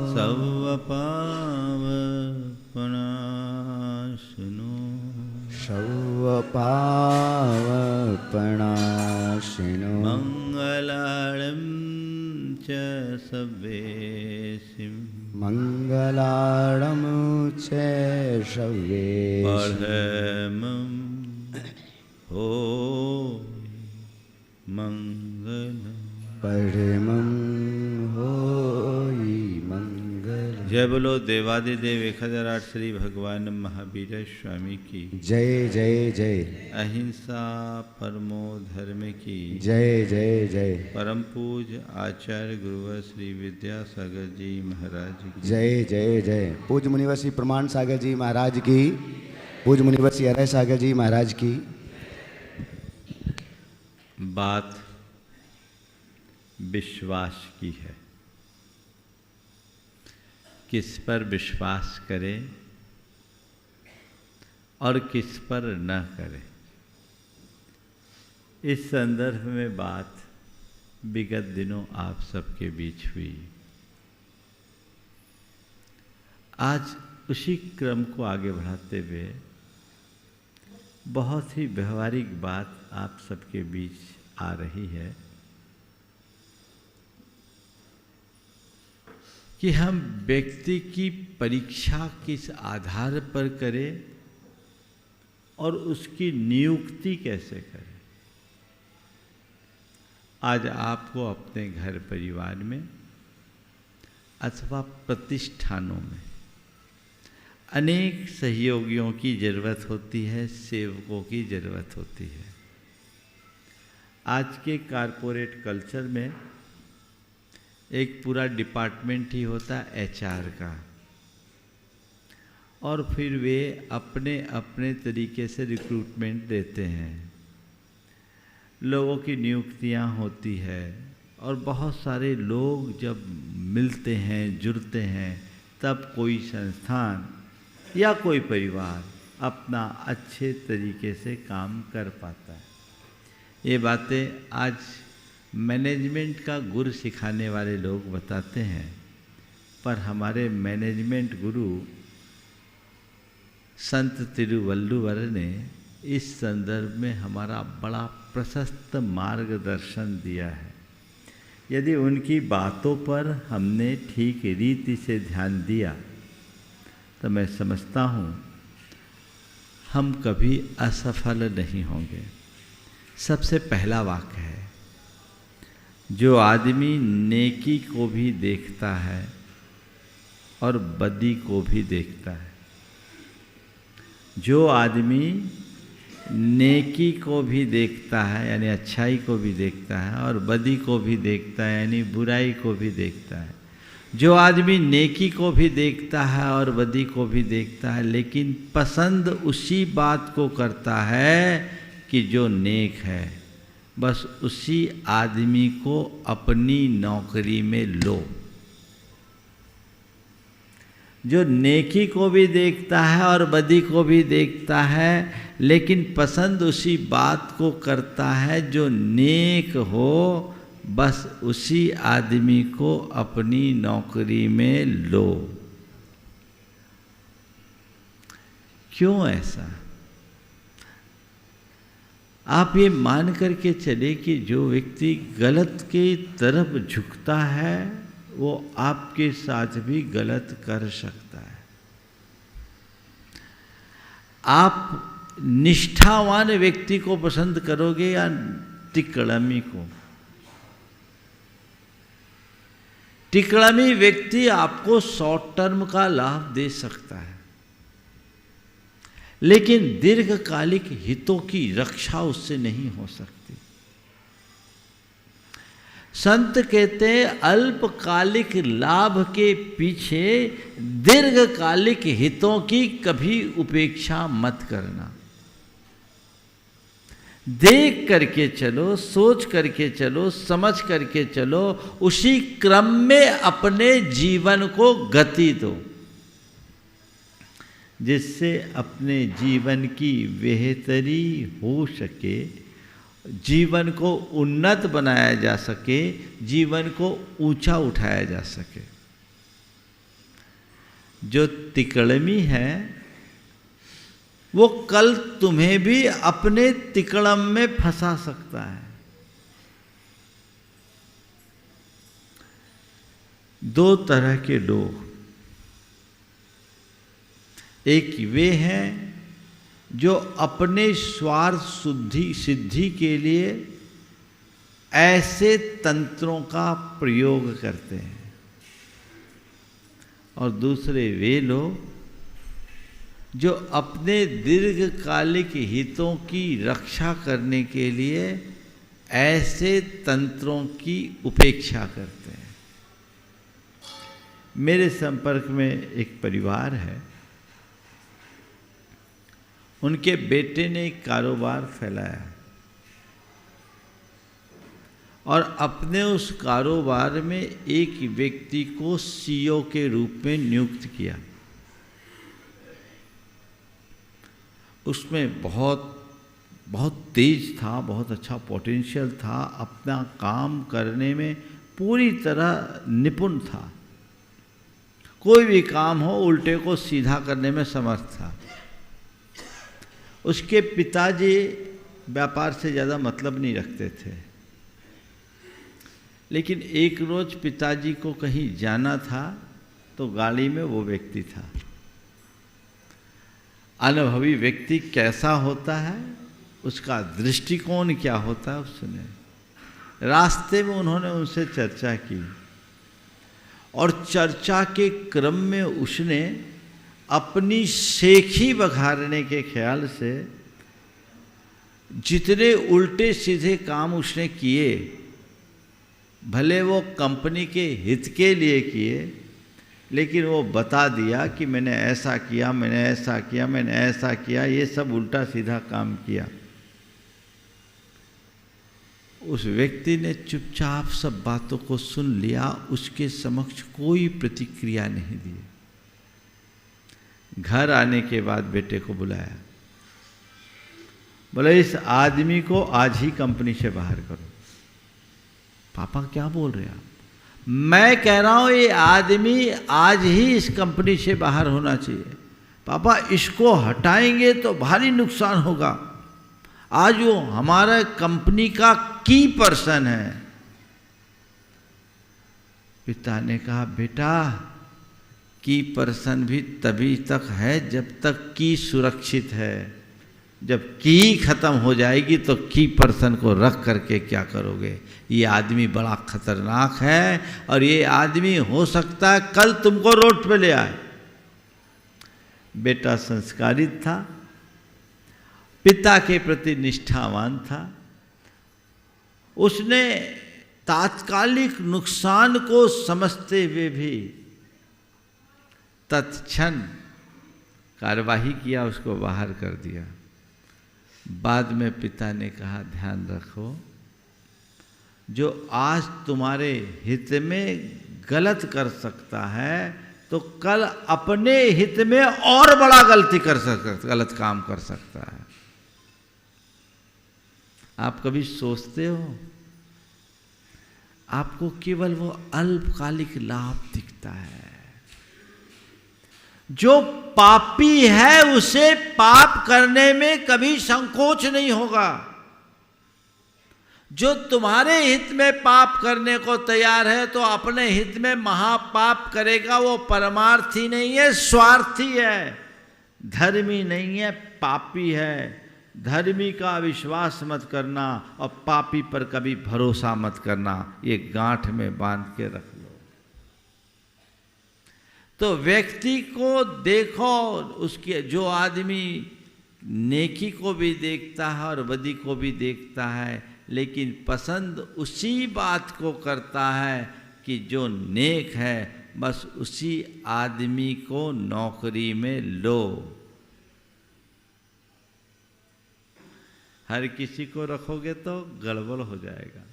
सर्व पावपनाशनो पापपणाशिनो मङ्गलाळं च सव्येसिं मङ्गलाळमुच्चैषव्ये परमं हो मङ्गलम् परमं होई मंगल। जय बोलो देवादिदेव 1008 श्री भगवान महावीर स्वामी की जय जय जय। अहिंसा परमो धर्म की जय जय जय। परम पूज आचार्य गुरुवर श्री विद्यासागर जी महाराज की जय जय जय। पूज्य मुनिवर श्री प्रमाण सागर जी महाराज की, पूज्य मुनिवर श्री अरय सागर जी महाराज की। बात विश्वास की है। किस पर विश्वास करें और किस पर न करें, इस संदर्भ में बात विगत दिनों आप सबके बीच हुई। आज उसी क्रम को आगे बढ़ाते हुए बहुत ही व्यवहारिक बात आप सबके बीच आ रही है कि हम व्यक्ति की परीक्षा किस आधार पर करें और उसकी नियुक्ति कैसे करें। आज आपको अपने घर परिवार में अथवा प्रतिष्ठानों में अनेक सहयोगियों की ज़रूरत होती है, सेवकों की ज़रूरत होती है। आज के कारपोरेट कल्चर में एक पूरा डिपार्टमेंट ही होता है HR का, और फिर वे अपने अपने तरीके से रिक्रूटमेंट देते हैं, लोगों की नियुक्तियां होती है, और बहुत सारे लोग जब मिलते हैं जुड़ते हैं तब कोई संस्थान या कोई परिवार अपना अच्छे तरीके से काम कर पाता है। ये बातें आज मैनेजमेंट का गुरु सिखाने वाले लोग बताते हैं, पर हमारे मैनेजमेंट गुरु संत तिरुवल्लुवर ने इस संदर्भ में हमारा बड़ा प्रशस्त मार्गदर्शन दिया है। यदि उनकी बातों पर हमने ठीक रीति से ध्यान दिया तो मैं समझता हूँ हम कभी असफल नहीं होंगे। सबसे पहला वाक्य है, जो आदमी नेकी को भी देखता है और बदी को भी देखता है, जो आदमी नेकी को भी देखता है यानी अच्छाई को भी देखता है और बदी को भी देखता है यानी बुराई को भी देखता है, जो आदमी नेकी को भी देखता है और बदी को भी देखता है लेकिन पसंद उसी बात को करता है कि जो नेक है, बस उसी आदमी को अपनी नौकरी में लो। जो नेकी को भी देखता है और बदी को भी देखता है लेकिन पसंद उसी बात को करता है जो नेक हो, बस उसी आदमी को अपनी नौकरी में लो। क्यों ऐसा? आप ये मान करके चले कि जो व्यक्ति गलत की तरफ झुकता है वो आपके साथ भी गलत कर सकता है। आप निष्ठावान व्यक्ति को पसंद करोगे या तिकड़मी को? तिकड़मी व्यक्ति आपको शॉर्ट टर्म का लाभ दे सकता है लेकिन दीर्घकालिक हितों की रक्षा उससे नहीं हो सकती। संत कहते हैं अल्पकालिक लाभ के पीछे दीर्घकालिक हितों की कभी उपेक्षा मत करना। देख करके चलो, सोच करके चलो, समझ करके चलो, उसी क्रम में अपने जीवन को गति दो जिससे अपने जीवन की बेहतरी हो सके, जीवन को उन्नत बनाया जा सके, जीवन को ऊंचा उठाया जा सके। जो तिकड़मी है वो कल तुम्हें भी अपने तिकड़म में फंसा सकता है। दो तरह के लोग, एक वे हैं जो अपने स्वार्थ सिद्धि के लिए ऐसे तंत्रों का प्रयोग करते हैं, और दूसरे वे लोग जो अपने दीर्घकालिक हितों की रक्षा करने के लिए ऐसे तंत्रों की उपेक्षा करते हैं। मेरे संपर्क में एक परिवार है, उनके बेटे ने एक कारोबार फैलाया और अपने उस कारोबार में एक व्यक्ति को सीईओ के रूप में नियुक्त किया। उसमें बहुत तेज था, बहुत अच्छा पोटेंशियल था, अपना काम करने में पूरी तरह निपुण था, कोई भी काम हो उल्टे को सीधा करने में समर्थ था। उसके पिताजी व्यापार से ज़्यादा मतलब नहीं रखते थे, लेकिन एक रोज पिताजी को कहीं जाना था तो गाड़ी में वो व्यक्ति था। अनुभवी व्यक्ति कैसा होता है, उसका दृष्टिकोण क्या होता है, उसने रास्ते में उन्होंने उनसे चर्चा की और चर्चा के क्रम में उसने अपनी शेखी बघारने के ख्याल से जितने उल्टे सीधे काम उसने किए, भले वो कंपनी के हित के लिए किए, लेकिन वो बता दिया कि मैंने ऐसा किया, मैंने ऐसा किया, मैंने ऐसा किया, ये सब उल्टा सीधा काम किया। उस व्यक्ति ने चुपचाप सब बातों को सुन लिया, उसके समक्ष कोई प्रतिक्रिया नहीं दी। घर आने के बाद बेटे को बुलाया, बोला इस आदमी को आज ही कंपनी से बाहर करो। पापा क्या बोल रहे हैं आप? मैं कह रहा हूं ये आदमी आज ही इस कंपनी से बाहर होना चाहिए। पापा इसको हटाएंगे तो भारी नुकसान होगा, आज वो हमारा कंपनी का की पर्सन है। पिता ने कहा बेटा की पर्सन भी तभी तक है जब तक की सुरक्षित है, जब की खत्म हो जाएगी तो की पर्सन को रख करके क्या करोगे? ये आदमी बड़ा खतरनाक है और ये आदमी हो सकता है कल तुमको रोड पे ले आए। बेटा संस्कारित था, पिता के प्रति निष्ठावान था, उसने तात्कालिक नुकसान को समझते हुए भी तत्क्षण कार्यवाही किया, उसको बाहर कर दिया। बाद में पिता ने कहा ध्यान रखो, जो आज तुम्हारे हित में गलत कर सकता है तो कल अपने हित में और बड़ा गलत काम कर सकता है। आप कभी सोचते हो? आपको केवल वो अल्पकालिक लाभ दिखता है। जो पापी है उसे पाप करने में कभी संकोच नहीं होगा। जो तुम्हारे हित में पाप करने को तैयार है तो अपने हित में महापाप करेगा। वो परमार्थी नहीं है, स्वार्थी है, धर्मी नहीं है, पापी है। धर्मी का विश्वास मत करना और पापी पर कभी भरोसा मत करना, ये गांठ में बांध के रख लो। तो व्यक्ति को देखो, उसके जो आदमी नेकी को भी देखता है और बदी को भी देखता है, लेकिन पसंद उसी बात को करता है कि जो नेक है, बस उसी आदमी को नौकरी में लो। हर किसी को रखोगे तो गड़बड़ हो जाएगा।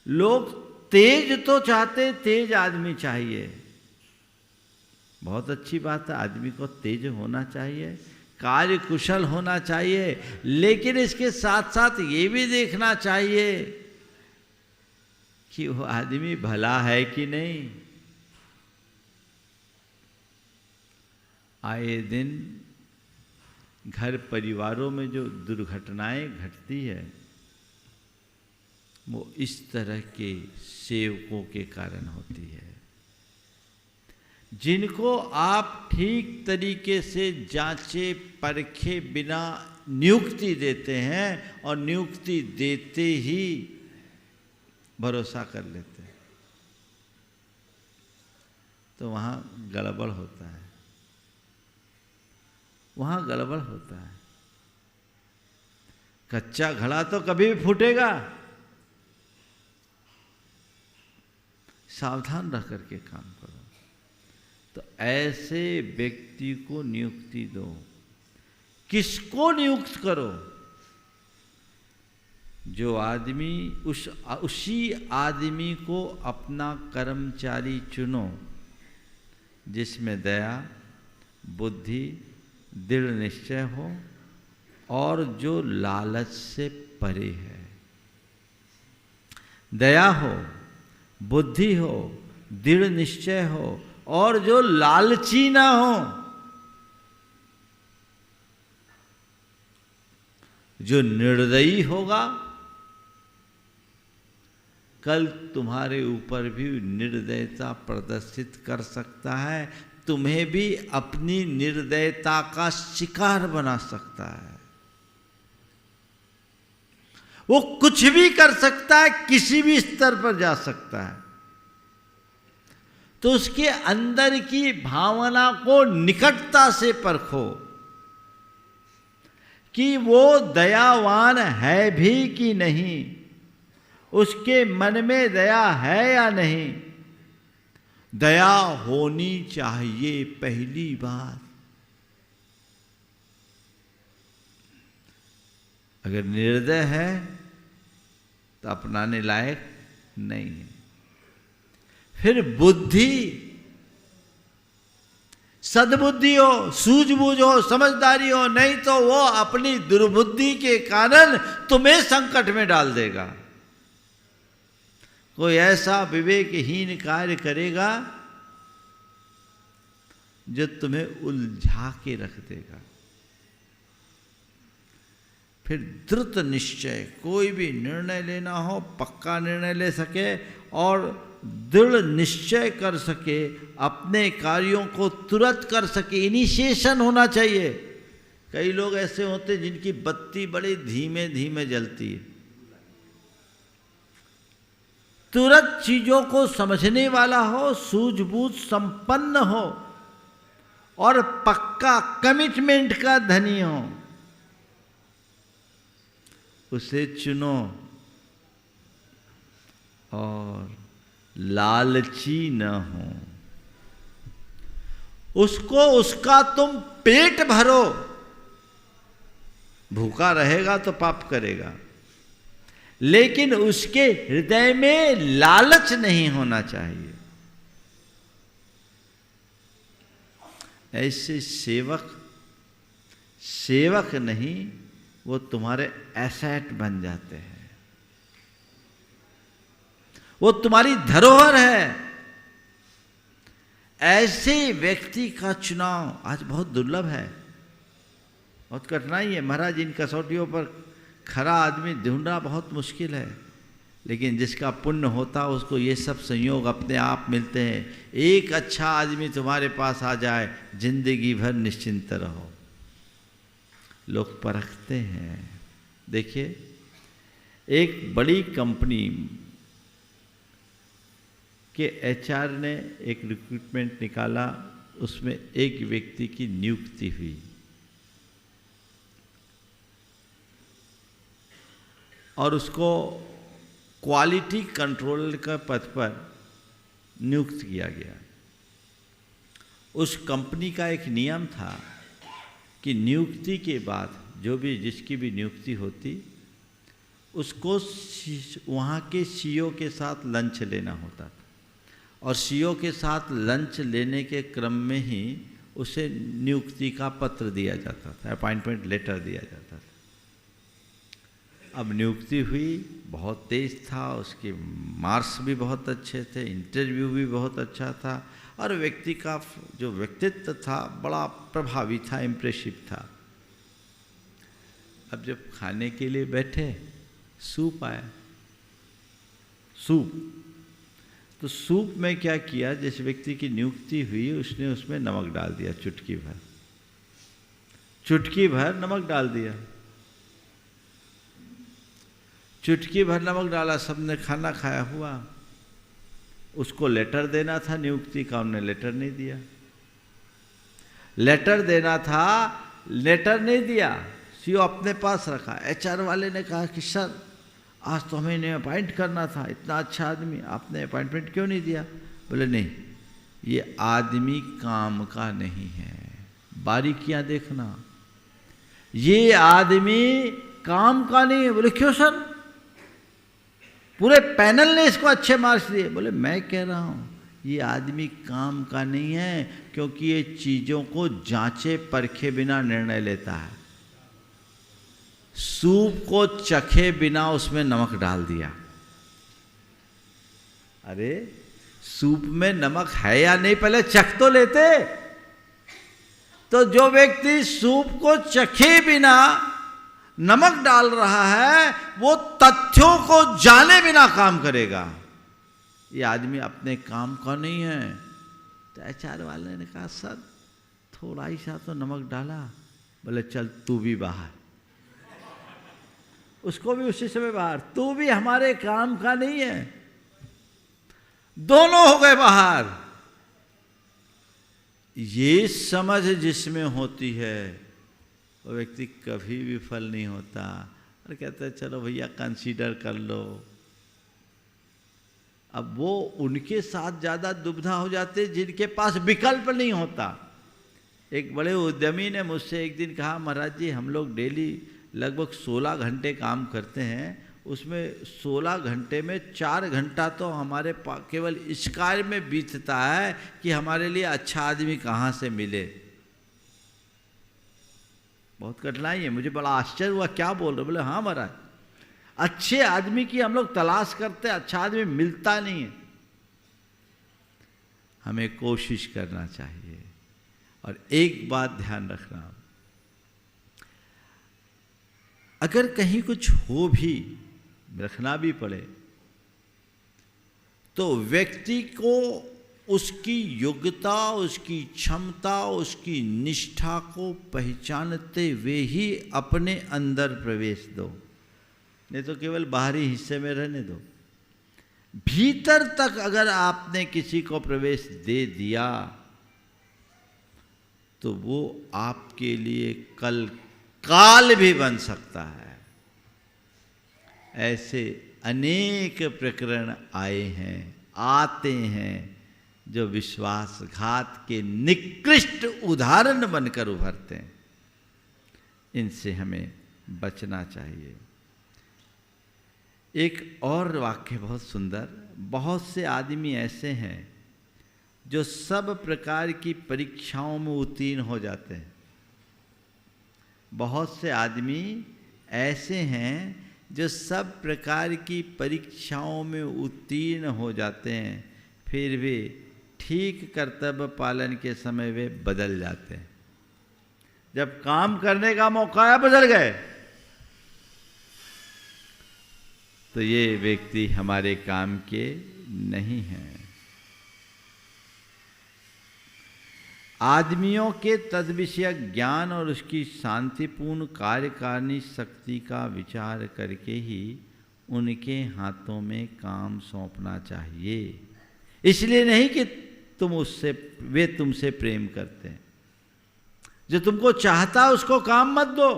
लोग तेज तो चाहते, तेज आदमी चाहिए, बहुत अच्छी बात है, आदमी को तेज होना चाहिए, कार्य कुशल होना चाहिए, लेकिन इसके साथ साथ ये भी देखना चाहिए कि वो आदमी भला है कि नहीं। आए दिन घर परिवारों में जो दुर्घटनाएं घटती है वो इस तरह के सेवकों के कारण होती है, जिनको आप ठीक तरीके से जांचे परखे बिना नियुक्ति देते हैं और नियुक्ति देते ही भरोसा कर लेते हैं, तो वहाँ गड़बड़ होता है, वहाँ गड़बड़ होता है। कच्चा घड़ा तो कभी भी फूटेगा, सावधान रह करके काम करो। तो ऐसे व्यक्ति को नियुक्ति दो। किसको नियुक्त करो? जो आदमी उसी आदमी को अपना कर्मचारी चुनो जिसमें दया, बुद्धि, दृढ़ निश्चय हो और जो लालच से परे है। दया हो, बुद्धि हो, दृढ़ निश्चय हो और जो लालची ना हो, जो निर्दयी होगा, कल तुम्हारे ऊपर भी निर्दयता प्रदर्शित कर सकता है, तुम्हें भी अपनी निर्दयता का शिकार बना सकता है। वो कुछ भी कर सकता है, किसी भी स्तर पर जा सकता है। तो उसके अंदर की भावना को निकटता से परखो कि वो दयावान है भी कि नहीं, उसके मन में दया है या नहीं। दया होनी चाहिए पहली बात। अगर निर्दय है तो अपनाने लायक नहीं है। फिर बुद्धि, सद्बुद्धि हो, सूझबूझ हो, समझदारी हो, नहीं तो वो अपनी दुर्बुद्धि के कारण तुम्हें संकट में डाल देगा। कोई ऐसा विवेकहीन कार्य करेगा जो तुम्हें उलझा के रख देगा। फिर द्रुत निश्चय, कोई भी निर्णय लेना हो पक्का निर्णय ले सके और दृढ़ निश्चय कर सके, अपने कार्यों को तुरंत कर सके, इनिशिएशन होना चाहिए। कई लोग ऐसे होते जिनकी बत्ती बड़ी धीमे धीमे जलती है। तुरंत चीजों को समझने वाला हो, सूझबूझ संपन्न हो और पक्का कमिटमेंट का धनी हो, उसे चुनो। और लालची न हो, उसको उसका तुम पेट भरो। भूखा रहेगा तो पाप करेगा, लेकिन उसके हृदय में लालच नहीं होना चाहिए। ऐसे सेवक नहीं, वो तुम्हारे एसेट बन जाते हैं, वो तुम्हारी धरोहर है। ऐसे व्यक्ति का चुनाव आज बहुत दुर्लभ है, बहुत कठिनाई है। महाराज, इन कसौटियों पर खरा आदमी ढूंढना बहुत मुश्किल है, लेकिन जिसका पुण्य होता है उसको ये सब संयोग अपने आप मिलते हैं। एक अच्छा आदमी तुम्हारे पास आ जाए, जिंदगी भर निश्चिंत रहो। लोग परखते हैं। देखिए, एक बड़ी कंपनी के एचआर ने एक रिक्रूटमेंट निकाला, उसमें एक व्यक्ति की नियुक्ति हुई। और उसको क्वालिटी कंट्रोलर का पद पर नियुक्त किया गया। उस कंपनी का एक नियम था कि नियुक्ति के बाद जो भी जिसकी भी नियुक्ति होती, उसको वहाँ के सीईओ के साथ लंच लेना होता था, और सीईओ के साथ लंच लेने के क्रम में ही उसे नियुक्ति का पत्र दिया जाता था, अपॉइंटमेंट लेटर दिया जाता था। अब नियुक्ति हुई, बहुत तेज था, उसके मार्क्स भी बहुत अच्छे थे, इंटरव्यू भी बहुत अच्छा था, और व्यक्ति का जो व्यक्तित्व था बड़ा प्रभावी था, इम्प्रेसिव था। अब जब खाने के लिए बैठे, सूप आया, सूप। तो सूप में क्या किया, जिस व्यक्ति की नियुक्ति हुई उसने उसमें नमक डाल दिया, चुटकी भर, चुटकी भर नमक डाल दिया, चुटकी भर नमक डाला, सबने खाना खाया हुआ। उसको लेटर देना था नियुक्ति का, उन्होंने लेटर नहीं दिया। लेटर देना था, लेटर नहीं दिया, सीओ अपने पास रखा। एचआर वाले ने कहा कि सर आज तो हमें इन्हें अपॉइंट करना था, इतना अच्छा आदमी, आपने अपॉइंटमेंट क्यों नहीं दिया? बोले नहीं, ये आदमी काम का नहीं है, बारीकियां देखना, ये आदमी काम का नहीं है। बोले क्यों सर? पूरे पैनल ने इसको अच्छे मार्क्स दिए। बोले मैं कह रहा हूं ये आदमी काम का नहीं है, क्योंकि ये चीजों को जांचे परखे बिना निर्णय लेता है। सूप को चखे बिना उसमें नमक डाल दिया। अरे सूप में नमक है या नहीं, पहले चख तो लेते। तो जो व्यक्ति सूप को चखे बिना नमक डाल रहा है, वो तथ्यों को जाने बिना काम करेगा। ये आदमी अपने काम का नहीं है। तो एचआर वाले ने कहा सर थोड़ा ही सा तो नमक डाला। बोले चल तू भी बाहर, उसको भी उसी समय बाहर, तू भी हमारे काम का नहीं है। दोनों हो गए बाहर। ये समझ जिसमें होती है वो व्यक्ति कभी विफल नहीं होता। और कहते हैं चलो भैया कंसीडर कर लो। अब वो उनके साथ ज़्यादा दुविधा हो जाते जिनके पास विकल्प नहीं होता। एक बड़े उद्यमी ने मुझसे एक दिन कहा, महाराज जी हम लोग डेली लगभग 16 घंटे काम करते हैं, उसमें 16 घंटे में 4 घंटा तो हमारे केवल इस कार्य में बीतता है कि हमारे लिए अच्छा आदमी कहाँ से मिले। बहुत कठिनाई है। मुझे बड़ा आश्चर्य हुआ, क्या बोल रहे? बोले हाँ महाराज, अच्छे आदमी की हम लोग तलाश करते हैं, अच्छा आदमी मिलता नहीं है। हमें कोशिश करना चाहिए। और एक बात ध्यान रखना, अगर कहीं कुछ हो भी, रखना भी पड़े, तो व्यक्ति को उसकी योग्यता, उसकी क्षमता, उसकी निष्ठा को पहचानते हुए ही अपने अंदर प्रवेश दो, नहीं तो केवल बाहरी हिस्से में रहने दो। भीतर तक अगर आपने किसी को प्रवेश दे दिया तो वो आपके लिए कल काल भी बन सकता है। ऐसे अनेक प्रकरण आए हैं, आते हैं, जो विश्वासघात के निकृष्ट उदाहरण बनकर उभरते हैं। इनसे हमें बचना चाहिए। एक और वाक्य बहुत सुंदर, बहुत से आदमी ऐसे हैं जो सब प्रकार की परीक्षाओं में उत्तीर्ण हो जाते हैं। बहुत से आदमी ऐसे हैं जो सब प्रकार की परीक्षाओं में उत्तीर्ण हो जाते हैं, फिर भी ठीक कर्तव्य पालन के समय वे बदल जाते हैं। जब काम करने का मौका आया बदल गए, तो ये व्यक्ति हमारे काम के नहीं हैं। आदमियों के तद्विषयक ज्ञान और उसकी शांतिपूर्ण कार्यकारिणी शक्ति का विचार करके ही उनके हाथों में काम सौंपना चाहिए। इसलिए नहीं कि वे तुमसे प्रेम करते हैं। जो तुमको चाहता है उसको काम मत दो।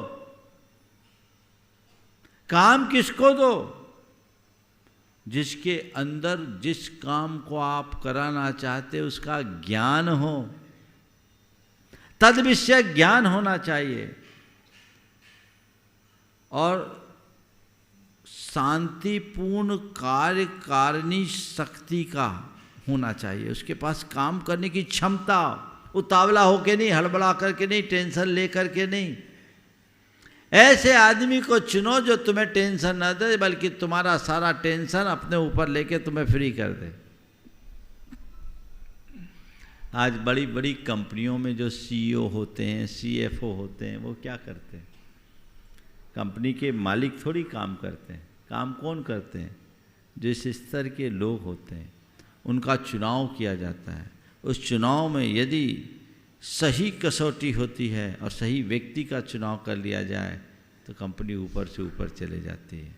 काम किसको दो? जिसके अंदर जिस काम को आप कराना चाहते उसका ज्ञान हो, तद विषय ज्ञान होना चाहिए और शांतिपूर्ण कार्यकारिणी शक्ति का होना चाहिए। उसके पास काम करने की क्षमता, उतावला होके नहीं, हड़बड़ा करके नहीं, टेंशन ले करके नहीं। ऐसे आदमी को चुनो जो तुम्हें टेंशन न दे, बल्कि तुम्हारा सारा टेंशन अपने ऊपर लेके तुम्हें फ्री कर दे। आज बड़ी बड़ी कंपनियों में जो सीईओ होते हैं, सीएफओ होते हैं, वो क्या करते हैं? कंपनी के मालिक थोड़ी काम करते हैं। काम कौन करते हैं? जिस स्तर के लोग होते हैं उनका चुनाव किया जाता है। उस चुनाव में यदि सही कसौटी होती है और सही व्यक्ति का चुनाव कर लिया जाए तो कंपनी ऊपर से ऊपर चले जाती है,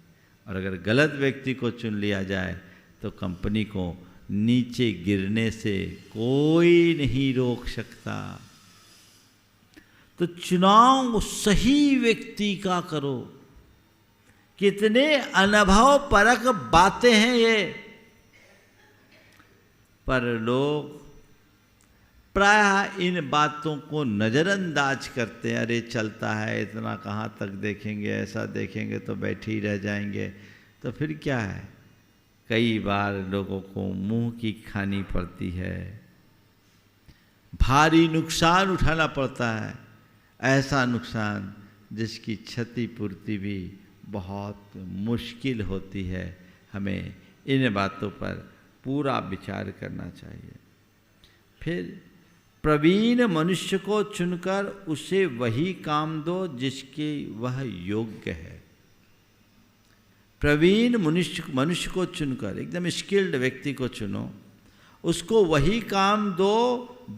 और अगर गलत व्यक्ति को चुन लिया जाए तो कंपनी को नीचे गिरने से कोई नहीं रोक सकता। तो चुनाव सही व्यक्ति का करो। कितने अनुभव परक बातें हैं ये, पर लोग प्रायः इन बातों को नज़रअंदाज करते हैं। अरे चलता है, इतना कहाँ तक देखेंगे, ऐसा देखेंगे तो बैठे ही रह जाएंगे। तो फिर क्या है, कई बार लोगों को मुंह की खानी पड़ती है, भारी नुकसान उठाना पड़ता है, ऐसा नुकसान जिसकी क्षतिपूर्ति भी बहुत मुश्किल होती है। हमें इन बातों पर पूरा विचार करना चाहिए। फिर प्रवीण मनुष्य को चुनकर उसे वही काम दो जिसके वह योग्य है। प्रवीण मनुष्य को चुनकर, एकदम स्किल्ड व्यक्ति को चुनो, उसको वही काम दो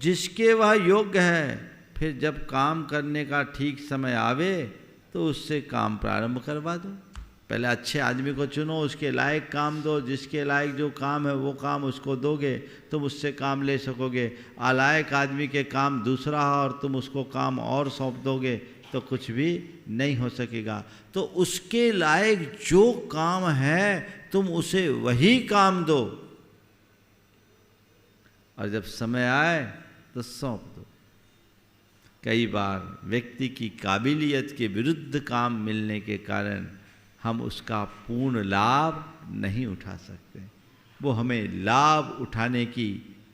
जिसके वह योग्य है। फिर जब काम करने का ठीक समय आवे तो उससे काम प्रारंभ करवा दो। पहले अच्छे आदमी को चुनो, उसके लायक काम दो, जिसके लायक जो काम है वो काम उसको दोगे तुम उससे काम ले सकोगे। अलायक आदमी के काम दूसरा है और तुम उसको काम और सौंप दोगे तो कुछ भी नहीं हो सकेगा। तो उसके लायक जो काम है तुम उसे वही काम दो, और जब समय आए तो सौंप दो। कई बार व्यक्ति की काबिलियत के विरुद्ध काम मिलने के कारण हम उसका पूर्ण लाभ नहीं उठा सकते। वो हमें लाभ उठाने की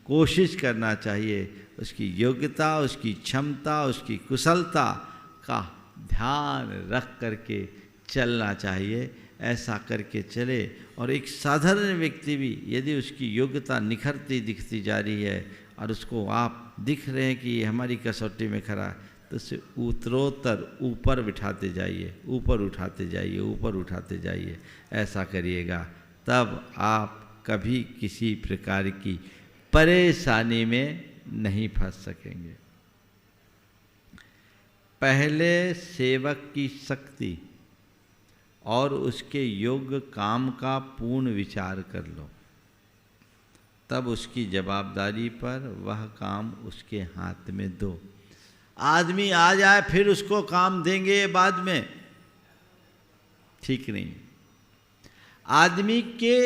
कोशिश करना चाहिए। उसकी योग्यता, उसकी क्षमता, उसकी कुशलता का ध्यान रख करके चलना चाहिए। ऐसा करके चले, और एक साधारण व्यक्ति भी यदि उसकी योग्यता निखरती दिखती जा रही है और उसको आप दिख रहे हैं कि ये हमारी कसौटी में खड़ा है, तो उसे उत्तरोत्तर ऊपर बिठाते जाइए, ऊपर उठाते जाइए, ऊपर उठाते जाइए। ऐसा करिएगा तब आप कभी किसी प्रकार की परेशानी में नहीं फंस सकेंगे। पहले सेवक की शक्ति और उसके योग्य काम का पूर्ण विचार कर लो, तब उसकी जवाबदारी पर वह काम उसके हाथ में दो। आदमी आ जाए फिर उसको काम देंगे बाद में, ठीक नहीं। आदमी के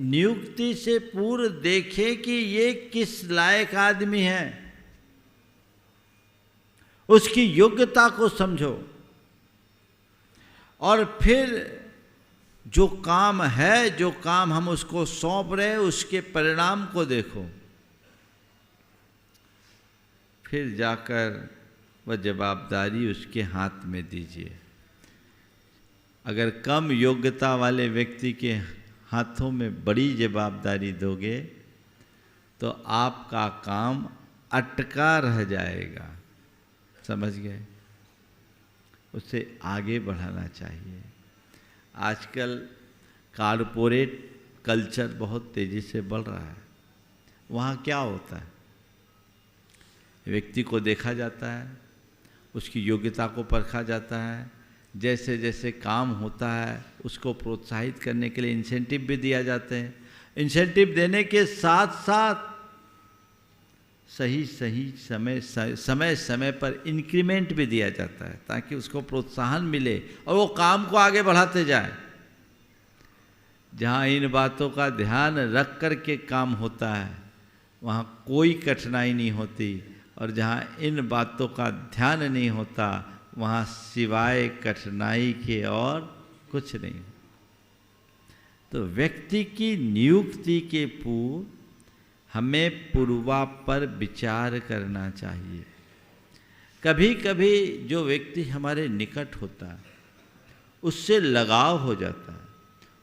नियुक्ति से पूर्व देखे कि ये किस लायक आदमी है, उसकी योग्यता को समझो, और फिर जो काम है, जो काम हम उसको सौंप रहे उसके परिणाम को देखो। फिर जाकर वह जवाबदारी उसके हाथ में दीजिए। अगर कम योग्यता वाले व्यक्ति के हाथों में बड़ी जवाबदारी दोगे तो आपका काम अटका रह जाएगा। समझ गए? उसे आगे बढ़ाना चाहिए। आजकल कारपोरेट कल्चर बहुत तेज़ी से बढ़ रहा है। वहाँ क्या होता है, व्यक्ति को देखा जाता है, उसकी योग्यता को परखा जाता है, जैसे जैसे काम होता है उसको प्रोत्साहित करने के लिए इंसेंटिव भी दिया जाते हैं। इंसेंटिव देने के साथ साथ सही समय समय पर इंक्रीमेंट भी दिया जाता है ताकि उसको प्रोत्साहन मिले और वो काम को आगे बढ़ाते जाए। जहाँ इन बातों का ध्यान रख कर के काम होता है वहाँ कोई कठिनाई नहीं होती, और जहाँ इन बातों का ध्यान नहीं होता वहाँ सिवाय कठिनाई के और कुछ नहीं। तो व्यक्ति की नियुक्ति के पूर्व हमें पूर्वापर विचार करना चाहिए। कभी कभी जो व्यक्ति हमारे निकट होता है उससे लगाव हो जाता है,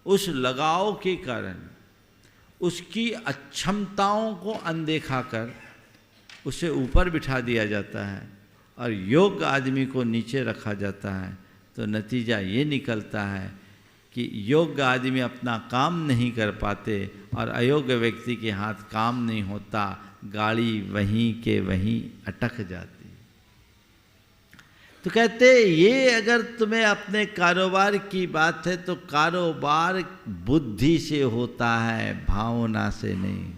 उस लगाव के कारण उसकी अक्षमताओं को अनदेखा कर उसे ऊपर बिठा दिया जाता है और योग्य आदमी को नीचे रखा जाता है। तो नतीजा ये निकलता है कि योग्य आदमी अपना काम नहीं कर पाते और अयोग्य व्यक्ति के हाथ काम नहीं होता, गाड़ी वहीं के वहीं अटक जाती। तो कहते ये अगर तुम्हें अपने कारोबार की बात है तो कारोबार बुद्धि से होता है, भावना से नहीं।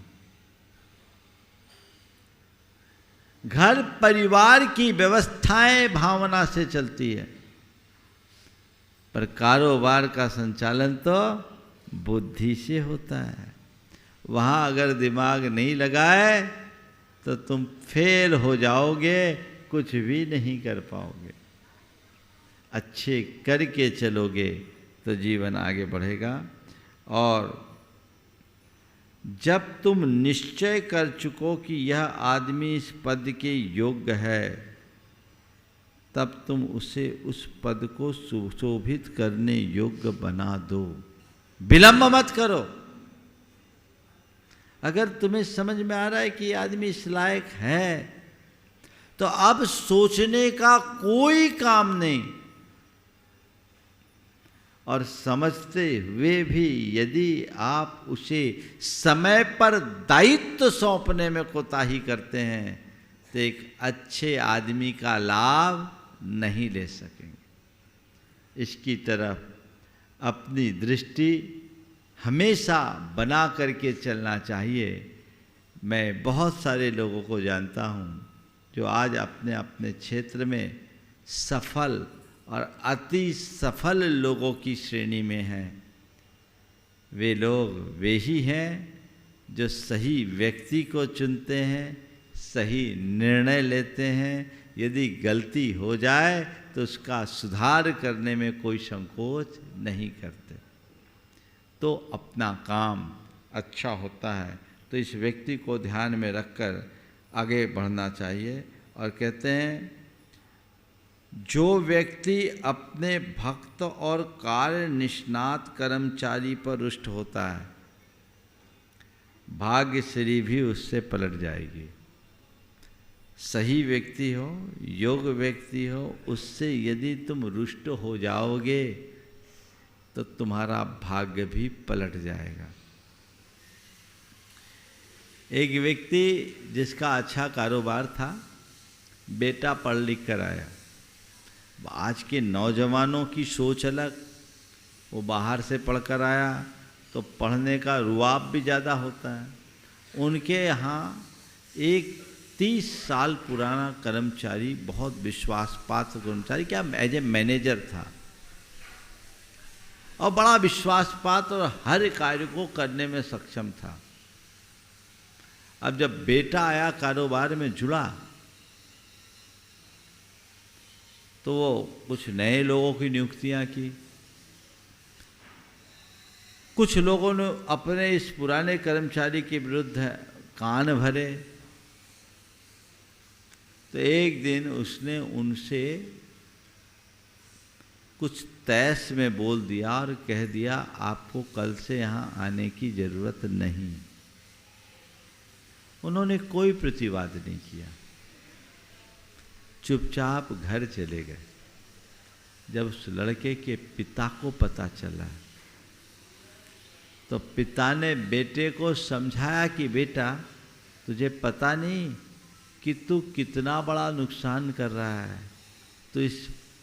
घर परिवार की व्यवस्थाएं भावना से चलती है, पर कारोबार का संचालन तो बुद्धि से होता है। वहाँ अगर दिमाग नहीं लगाए तो तुम फेल हो जाओगे, कुछ भी नहीं कर पाओगे। अच्छे करके चलोगे तो जीवन आगे बढ़ेगा। और जब तुम निश्चय कर चुको कि यह आदमी इस पद के योग्य है, तब तुम उसे उस पद को सुशोभित करने योग्य बना दो, विलंब मत करो। अगर तुम्हें समझ में आ रहा है कि आदमी इस लायक है, तो अब सोचने का कोई काम नहीं। और समझते हुए भी यदि आप उसे समय पर दायित्व सौंपने में कोताही करते हैं तो एक अच्छे आदमी का लाभ नहीं ले सकेंगे। इसकी तरफ अपनी दृष्टि हमेशा बना करके चलना चाहिए। मैं बहुत सारे लोगों को जानता हूँ जो आज अपने अपने क्षेत्र में सफल और अति सफल लोगों की श्रेणी में हैं। वे लोग वे ही हैं जो सही व्यक्ति को चुनते हैं, सही निर्णय लेते हैं। यदि गलती हो जाए तो उसका सुधार करने में कोई संकोच नहीं करते, तो अपना काम अच्छा होता है। तो इस व्यक्ति को ध्यान में रखकर आगे बढ़ना चाहिए। और कहते हैं जो व्यक्ति अपने भक्त और कार्य निष्णात कर्मचारी पर रुष्ट होता है, भाग्यश्री भी उससे पलट जाएगी। सही व्यक्ति हो, योग्य व्यक्ति हो, उससे यदि तुम रुष्ट हो जाओगे तो तुम्हारा भाग्य भी पलट जाएगा। एक व्यक्ति जिसका अच्छा कारोबार था, बेटा पढ़ लिख कर आया। आज के नौजवानों की सोच अलग, वो बाहर से पढ़कर आया तो पढ़ने का रुआब भी ज़्यादा होता है। उनके यहाँ एक 30 साल पुराना कर्मचारी, बहुत विश्वास पात्र कर्मचारी, क्या एज ए मैनेजर था और बड़ा विश्वास पात्र और हर कार्य को करने में सक्षम था। अब जब बेटा आया, कारोबार में जुड़ा, तो वो कुछ नए लोगों की नियुक्तियां की। कुछ लोगों ने अपने इस पुराने कर्मचारी के विरुद्ध कान भरे। तो एक दिन उसने उनसे कुछ तैस में बोल दिया और कह दिया, आपको कल से यहाँ आने की ज़रूरत नहीं। उन्होंने कोई प्रतिवाद नहीं किया, चुपचाप घर चले गए। जब उस लड़के के पिता को पता चला तो पिता ने बेटे को समझाया कि बेटा, तुझे पता नहीं कि तू कितना बड़ा नुकसान कर रहा है। तो इस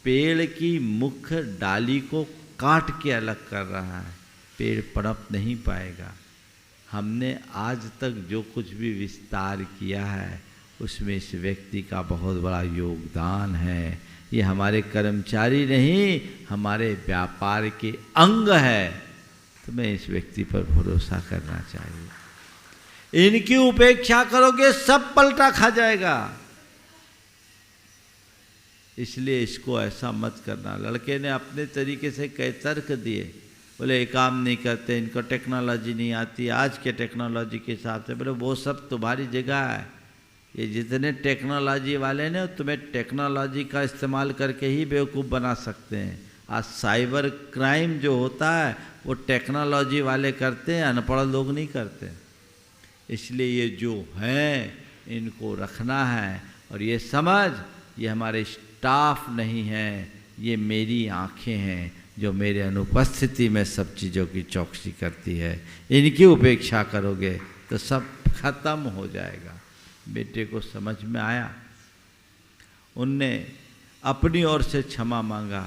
पेड़ की मुख्य डाली को काट के अलग कर रहा है, पेड़ पनप नहीं पाएगा। हमने आज तक जो कुछ भी विस्तार किया है उसमें इस व्यक्ति का बहुत बड़ा योगदान है। ये हमारे कर्मचारी नहीं, हमारे व्यापार के अंग है। तो मैं इस व्यक्ति पर भरोसा करना चाहिए। इनकी उपेक्षा करोगे सब पलटा खा जाएगा। इसलिए इसको ऐसा मत करना। लड़के ने अपने तरीके से कई तर्क दिए, बोले ये काम नहीं करते, इनको टेक्नोलॉजी नहीं आती, आज के टेक्नोलॉजी के हिसाब से। बोले वो सब तुम्हारी जगह है। ये जितने टेक्नोलॉजी वाले ने, तुम्हें टेक्नोलॉजी का इस्तेमाल करके ही बेवकूफ़ बना सकते हैं। आज साइबर क्राइम जो होता है वो टेक्नोलॉजी वाले करते हैं, अनपढ़ लोग नहीं करते। इसलिए ये जो हैं इनको रखना है। और ये समझ, ये हमारे स्टाफ नहीं है, ये मेरी आँखें हैं जो मेरे अनुपस्थिति में सब चीज़ों की चौकसी करती है। इनकी उपेक्षा करोगे तो सब खत्म हो जाएगा। बेटे को समझ में आया, उनने अपनी ओर से क्षमा मांगा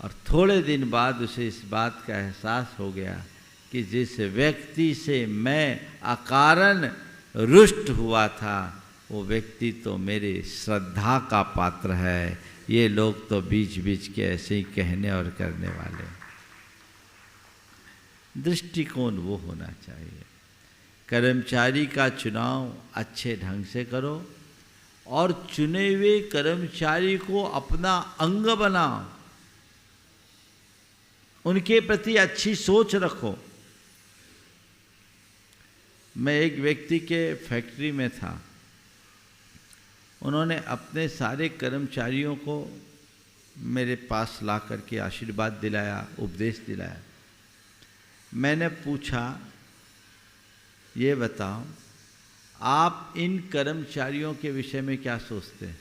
और थोड़े दिन बाद उसे इस बात का एहसास हो गया कि जिस व्यक्ति से मैं अकारण रुष्ट हुआ था वो व्यक्ति तो मेरे श्रद्धा का पात्र है। ये लोग तो बीच बीच के ऐसे ही कहने और करने वाले। दृष्टिकोण वो होना चाहिए। कर्मचारी का चुनाव अच्छे ढंग से करो और चुने हुए कर्मचारी को अपना अंग बनाओ, उनके प्रति अच्छी सोच रखो। मैं एक व्यक्ति के फैक्ट्री में था, उन्होंने अपने सारे कर्मचारियों को मेरे पास ला करके आशीर्वाद दिलाया, उपदेश दिलाया। मैंने पूछा, ये बताओ आप इन कर्मचारियों के विषय में क्या सोचते हैं?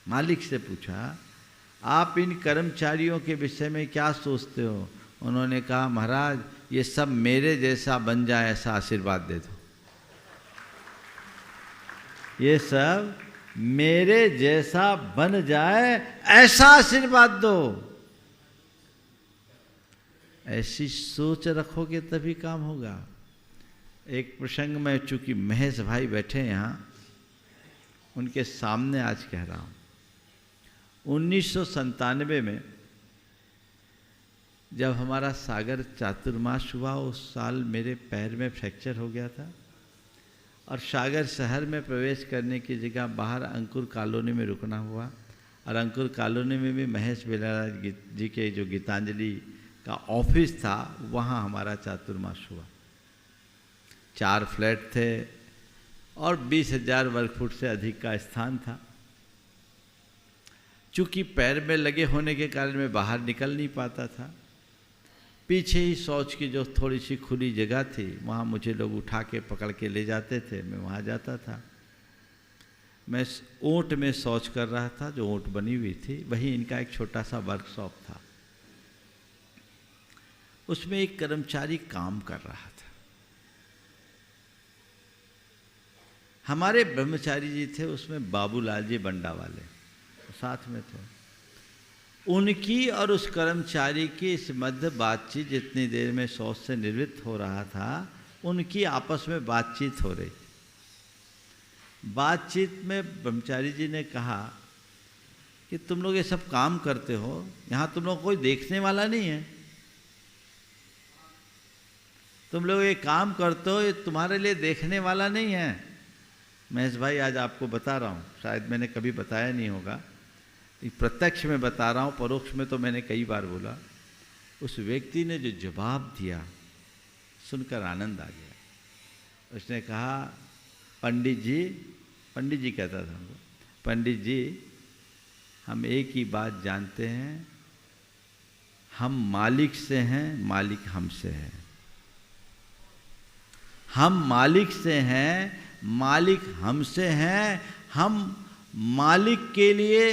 मालिक से पूछा, आप इन कर्मचारियों के विषय में क्या सोचते हो? उन्होंने कहा, महाराज ये सब मेरे जैसा बन जाए ऐसा आशीर्वाद दे दो। ये सब मेरे जैसा बन जाए ऐसा आशीर्वाद दो। ऐसी सोच रखोगे तभी काम होगा। एक प्रसंग में, चूंकि महेश भाई बैठे हैं यहाँ, उनके सामने आज कह रहा हूँ। 1997 में जब हमारा सागर चातुर्मास हुआ, उस साल मेरे पैर में फ्रैक्चर हो गया था और सागर शहर में प्रवेश करने की जगह बाहर अंकुर कॉलोनी में रुकना हुआ। और अंकुर कॉलोनी में भी महेश बिलारा जी के जो गीतांजलि का ऑफिस था, वहाँ हमारा चातुर्मास हुआ। 4 फ्लैट थे और 20,000 वर्ग फुट से अधिक का स्थान था। चूँकि पैर में लगे होने के कारण मैं बाहर निकल नहीं पाता था। पीछे ही शौच की जो थोड़ी सी खुली जगह थी, वहाँ मुझे लोग उठा के पकड़ के ले जाते थे, मैं वहाँ जाता था। मैं ऊँट में शौच कर रहा था, जो ऊँट बनी हुई थी, वहीं इनका एक छोटा सा वर्कशॉप था। उसमें एक कर्मचारी काम कर रहा था। हमारे ब्रह्मचारी जी थे, उसमें बाबूलाल जी बंडा वाले साथ में थे। उनकी और उस कर्मचारी की इस मध्य बातचीत, जितनी देर में शौच से निवृत्त हो रहा था, उनकी आपस में बातचीत हो रही थी। बातचीत में ब्रह्मचारी जी ने कहा कि तुम लोग ये सब काम करते हो, यहाँ तुम लोग कोई देखने वाला नहीं है। तुम लोग ये काम करते हो, ये तुम्हारे लिए देखने वाला नहीं है। महेश भाई आज आपको बता रहा हूँ, शायद मैंने कभी बताया नहीं होगा, प्रत्यक्ष में बता रहा हूँ, परोक्ष में तो मैंने कई बार बोला। उस व्यक्ति ने जो जवाब दिया सुनकर आनंद आ गया। उसने कहा, पंडित जी कहता था हमको, पंडित जी हम एक ही बात जानते हैं, हम मालिक से हैं, मालिक हमसे है। हम मालिक से हैं, मालिक हमसे हैं। हम मालिक के लिए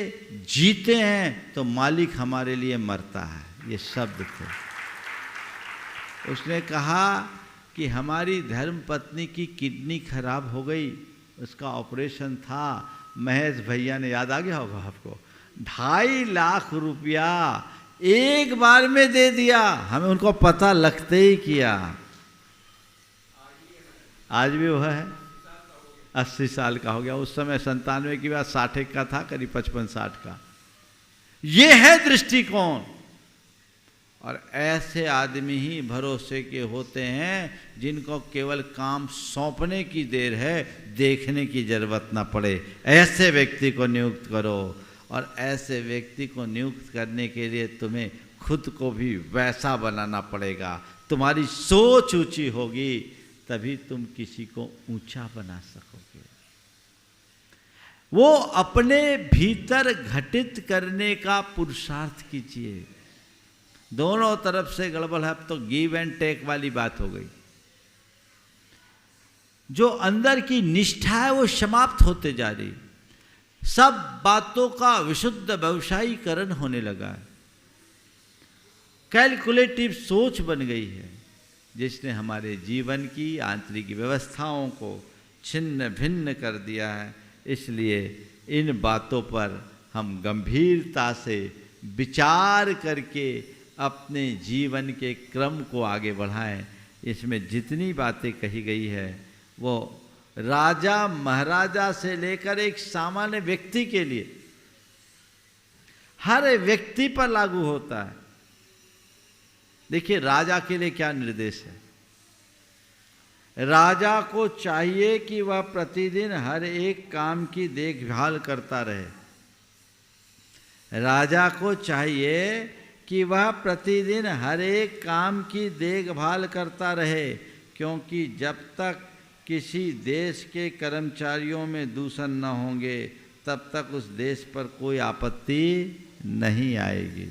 जीते हैं तो मालिक हमारे लिए मरता है। ये शब्द थे। उसने कहा कि हमारी धर्म पत्नी की किडनी खराब हो गई, उसका ऑपरेशन था। महेश भैया ने, याद आ गया होगा आपको, 2.5 लाख रुपया एक बार में दे दिया। हमें उनको पता लगते ही किया। आज भी वह है, 80 साल का हो गया। उस समय 97 की बात, 60 का था, करीब 55-60 का। ये है दृष्टिकोण। और ऐसे आदमी ही भरोसे के होते हैं जिनको केवल काम सौंपने की देर है, देखने की जरूरत ना पड़े। ऐसे व्यक्ति को नियुक्त करो। और ऐसे व्यक्ति को नियुक्त करने के लिए तुम्हें खुद को भी वैसा बनाना पड़ेगा। तुम्हारी सोच ऊंची होगी तभी तुम किसी को ऊंचा बना सकोगे। वो अपने भीतर घटित करने का पुरुषार्थ कीजिए। दोनों तरफ से गड़बड़ है। अब तो गिव एंड टेक वाली बात हो गई। जो अंदर की निष्ठा है वो समाप्त होते जा रही। सब बातों का विशुद्ध व्यवसायीकरण होने लगा है। कैलकुलेटिव सोच बन गई है जिसने हमारे जीवन की आंतरिक व्यवस्थाओं को छिन्न भिन्न कर दिया है। इसलिए इन बातों पर हम गंभीरता से विचार करके अपने जीवन के क्रम को आगे बढ़ाएं। इसमें जितनी बातें कही गई है वो राजा महाराजा से लेकर एक सामान्य व्यक्ति के लिए, हर व्यक्ति पर लागू होता है। देखिए राजा के लिए क्या निर्देश है। राजा को चाहिए कि वह प्रतिदिन हर एक काम की देखभाल करता रहे। राजा को चाहिए कि वह प्रतिदिन हर एक काम की देखभाल करता रहे, क्योंकि जब तक किसी देश के कर्मचारियों में दूषण न होंगे तब तक उस देश पर कोई आपत्ति नहीं आएगी।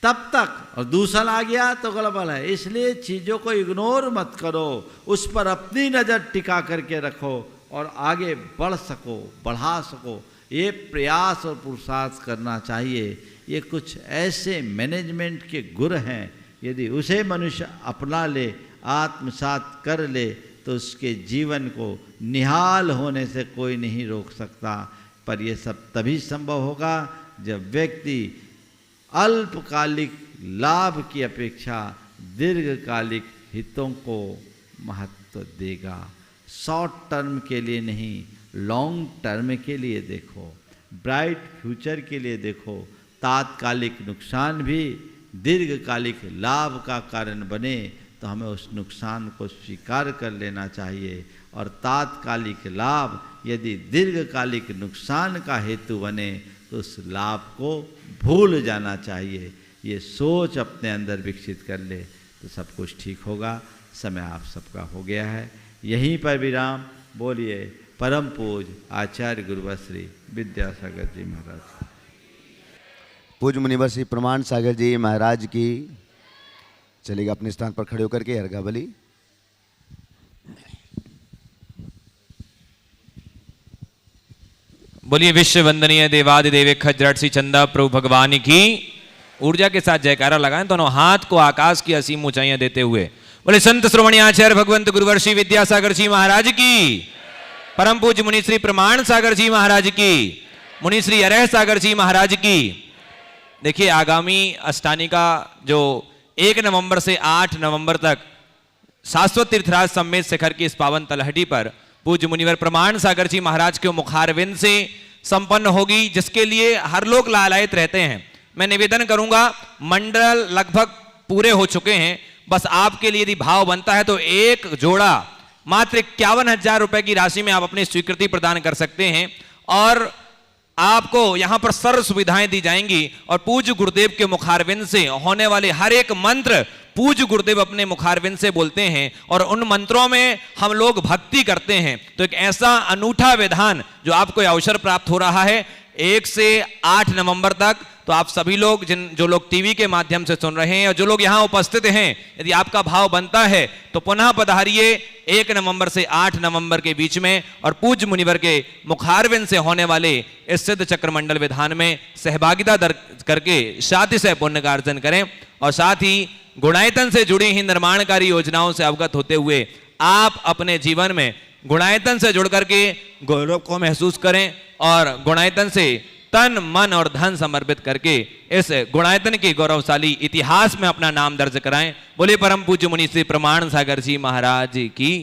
तब तक, और दूषण आ गया तो गड़बड़ है। इसलिए चीज़ों को इग्नोर मत करो, उस पर अपनी नज़र टिका करके रखो और आगे बढ़ सको, बढ़ा सको। ये प्रयास और पुरुषार्थ करना चाहिए। ये कुछ ऐसे मैनेजमेंट के गुण हैं, यदि उसे मनुष्य अपना ले, आत्मसात कर ले, तो उसके जीवन को निहाल होने से कोई नहीं रोक सकता। पर यह सब तभी संभव होगा जब व्यक्ति अल्पकालिक लाभ की अपेक्षा दीर्घकालिक हितों को महत्व देगा। शॉर्ट टर्म के लिए नहीं, लॉन्ग टर्म के लिए देखो, ब्राइट फ्यूचर के लिए देखो। तात्कालिक नुकसान भी दीर्घकालिक लाभ का कारण बने तो हमें उस नुकसान को स्वीकार कर लेना चाहिए, और तात्कालिक लाभ यदि दीर्घकालिक नुकसान का हेतु बने तो उस लाभ को भूल जाना चाहिए। ये सोच अपने अंदर विकसित कर ले तो सब कुछ ठीक होगा। समय आप सबका हो गया है, यहीं पर विराम। बोलिए परम पूज्य आचार्य गुरुवर श्री विद्यासागर जी महाराज। पूज्य मुनिवर श्री प्रमाण सागर जी महाराज की। चलिएगा अपने स्थान पर खड़े होकर के अर्घावली। बोलिए विश्व वंदनीय देवादिदेव खजरट श्री चंदा प्रभु भगवान की। ऊर्जा के साथ जयकारा लगाएं, दोनों हाथ को आकाश की असीम ऊंचाइयां देते हुए। बोले संत श्रोमणी आचार्य भगवंत गुरुवर श्री विद्यासागर जी महाराज की, परम पूज्य मुनि श्री प्रमाण सागर जी महाराज की, मुनि श्री अरह सागर जी महाराज की। देखिए आगामी अष्टानी का जो 1 नवंबर से 8 नवंबर तक शाश्वत तीर्थराज समेत शिखर की इस पावन तलहटी पर पूज्य मुनिवर प्रमाण सागर जी महाराज के मुखारविंद से संपन्न होगी, जिसके लिए हर लोग लालायित रहते हैं। मैं निवेदन करूंगा, मंडल लगभग पूरे हो चुके हैं, बस आपके लिए यदि भाव बनता है तो एक जोड़ा मात्र 51,000 रुपए की राशि में आप अपनी स्वीकृति प्रदान कर सकते हैं, और आपको यहां पर सर्व सुविधाएं दी जाएंगी। और पूज्य गुरुदेव के मुखारविंद से होने वाले हर एक मंत्र पूज्य गुरुदेव अपने मुखारविंद से बोलते हैं, और उन मंत्रों में हम लोग भक्ति करते हैं। तो एक ऐसा अनूठा विधान जो आपको अवसर प्राप्त हो रहा है 1 से 8 नवंबर तक। तो आप सभी लोग जो लोग टीवी के माध्यम से सुन रहे हैं और जो लोग यहाँ उपस्थित हैं, यदि आपका भाव बनता है तो पुनः पधारिए 1 नवंबर से 8 नवंबर के बीच में, और पूज्य मुनिवर के मुखारविंद से होने वाले इस सिद्ध चक्र मंडल विधान में सहभागिता करके शातिशय पुण्य का अर्जन करें। और साथ ही गुणायतन से जुड़ी ही निर्माणकारी योजनाओं से अवगत होते हुए आप अपने जीवन में गुणायतन से जुड़ करके गौरव को महसूस करें, और गुणायतन से तन मन और धन समर्पित करके इस गुणायतन के गौरवशाली इतिहास में अपना नाम दर्ज कराएं। बोले परम पूज्य मुनि श्री प्रमाण सागर जी महाराज की।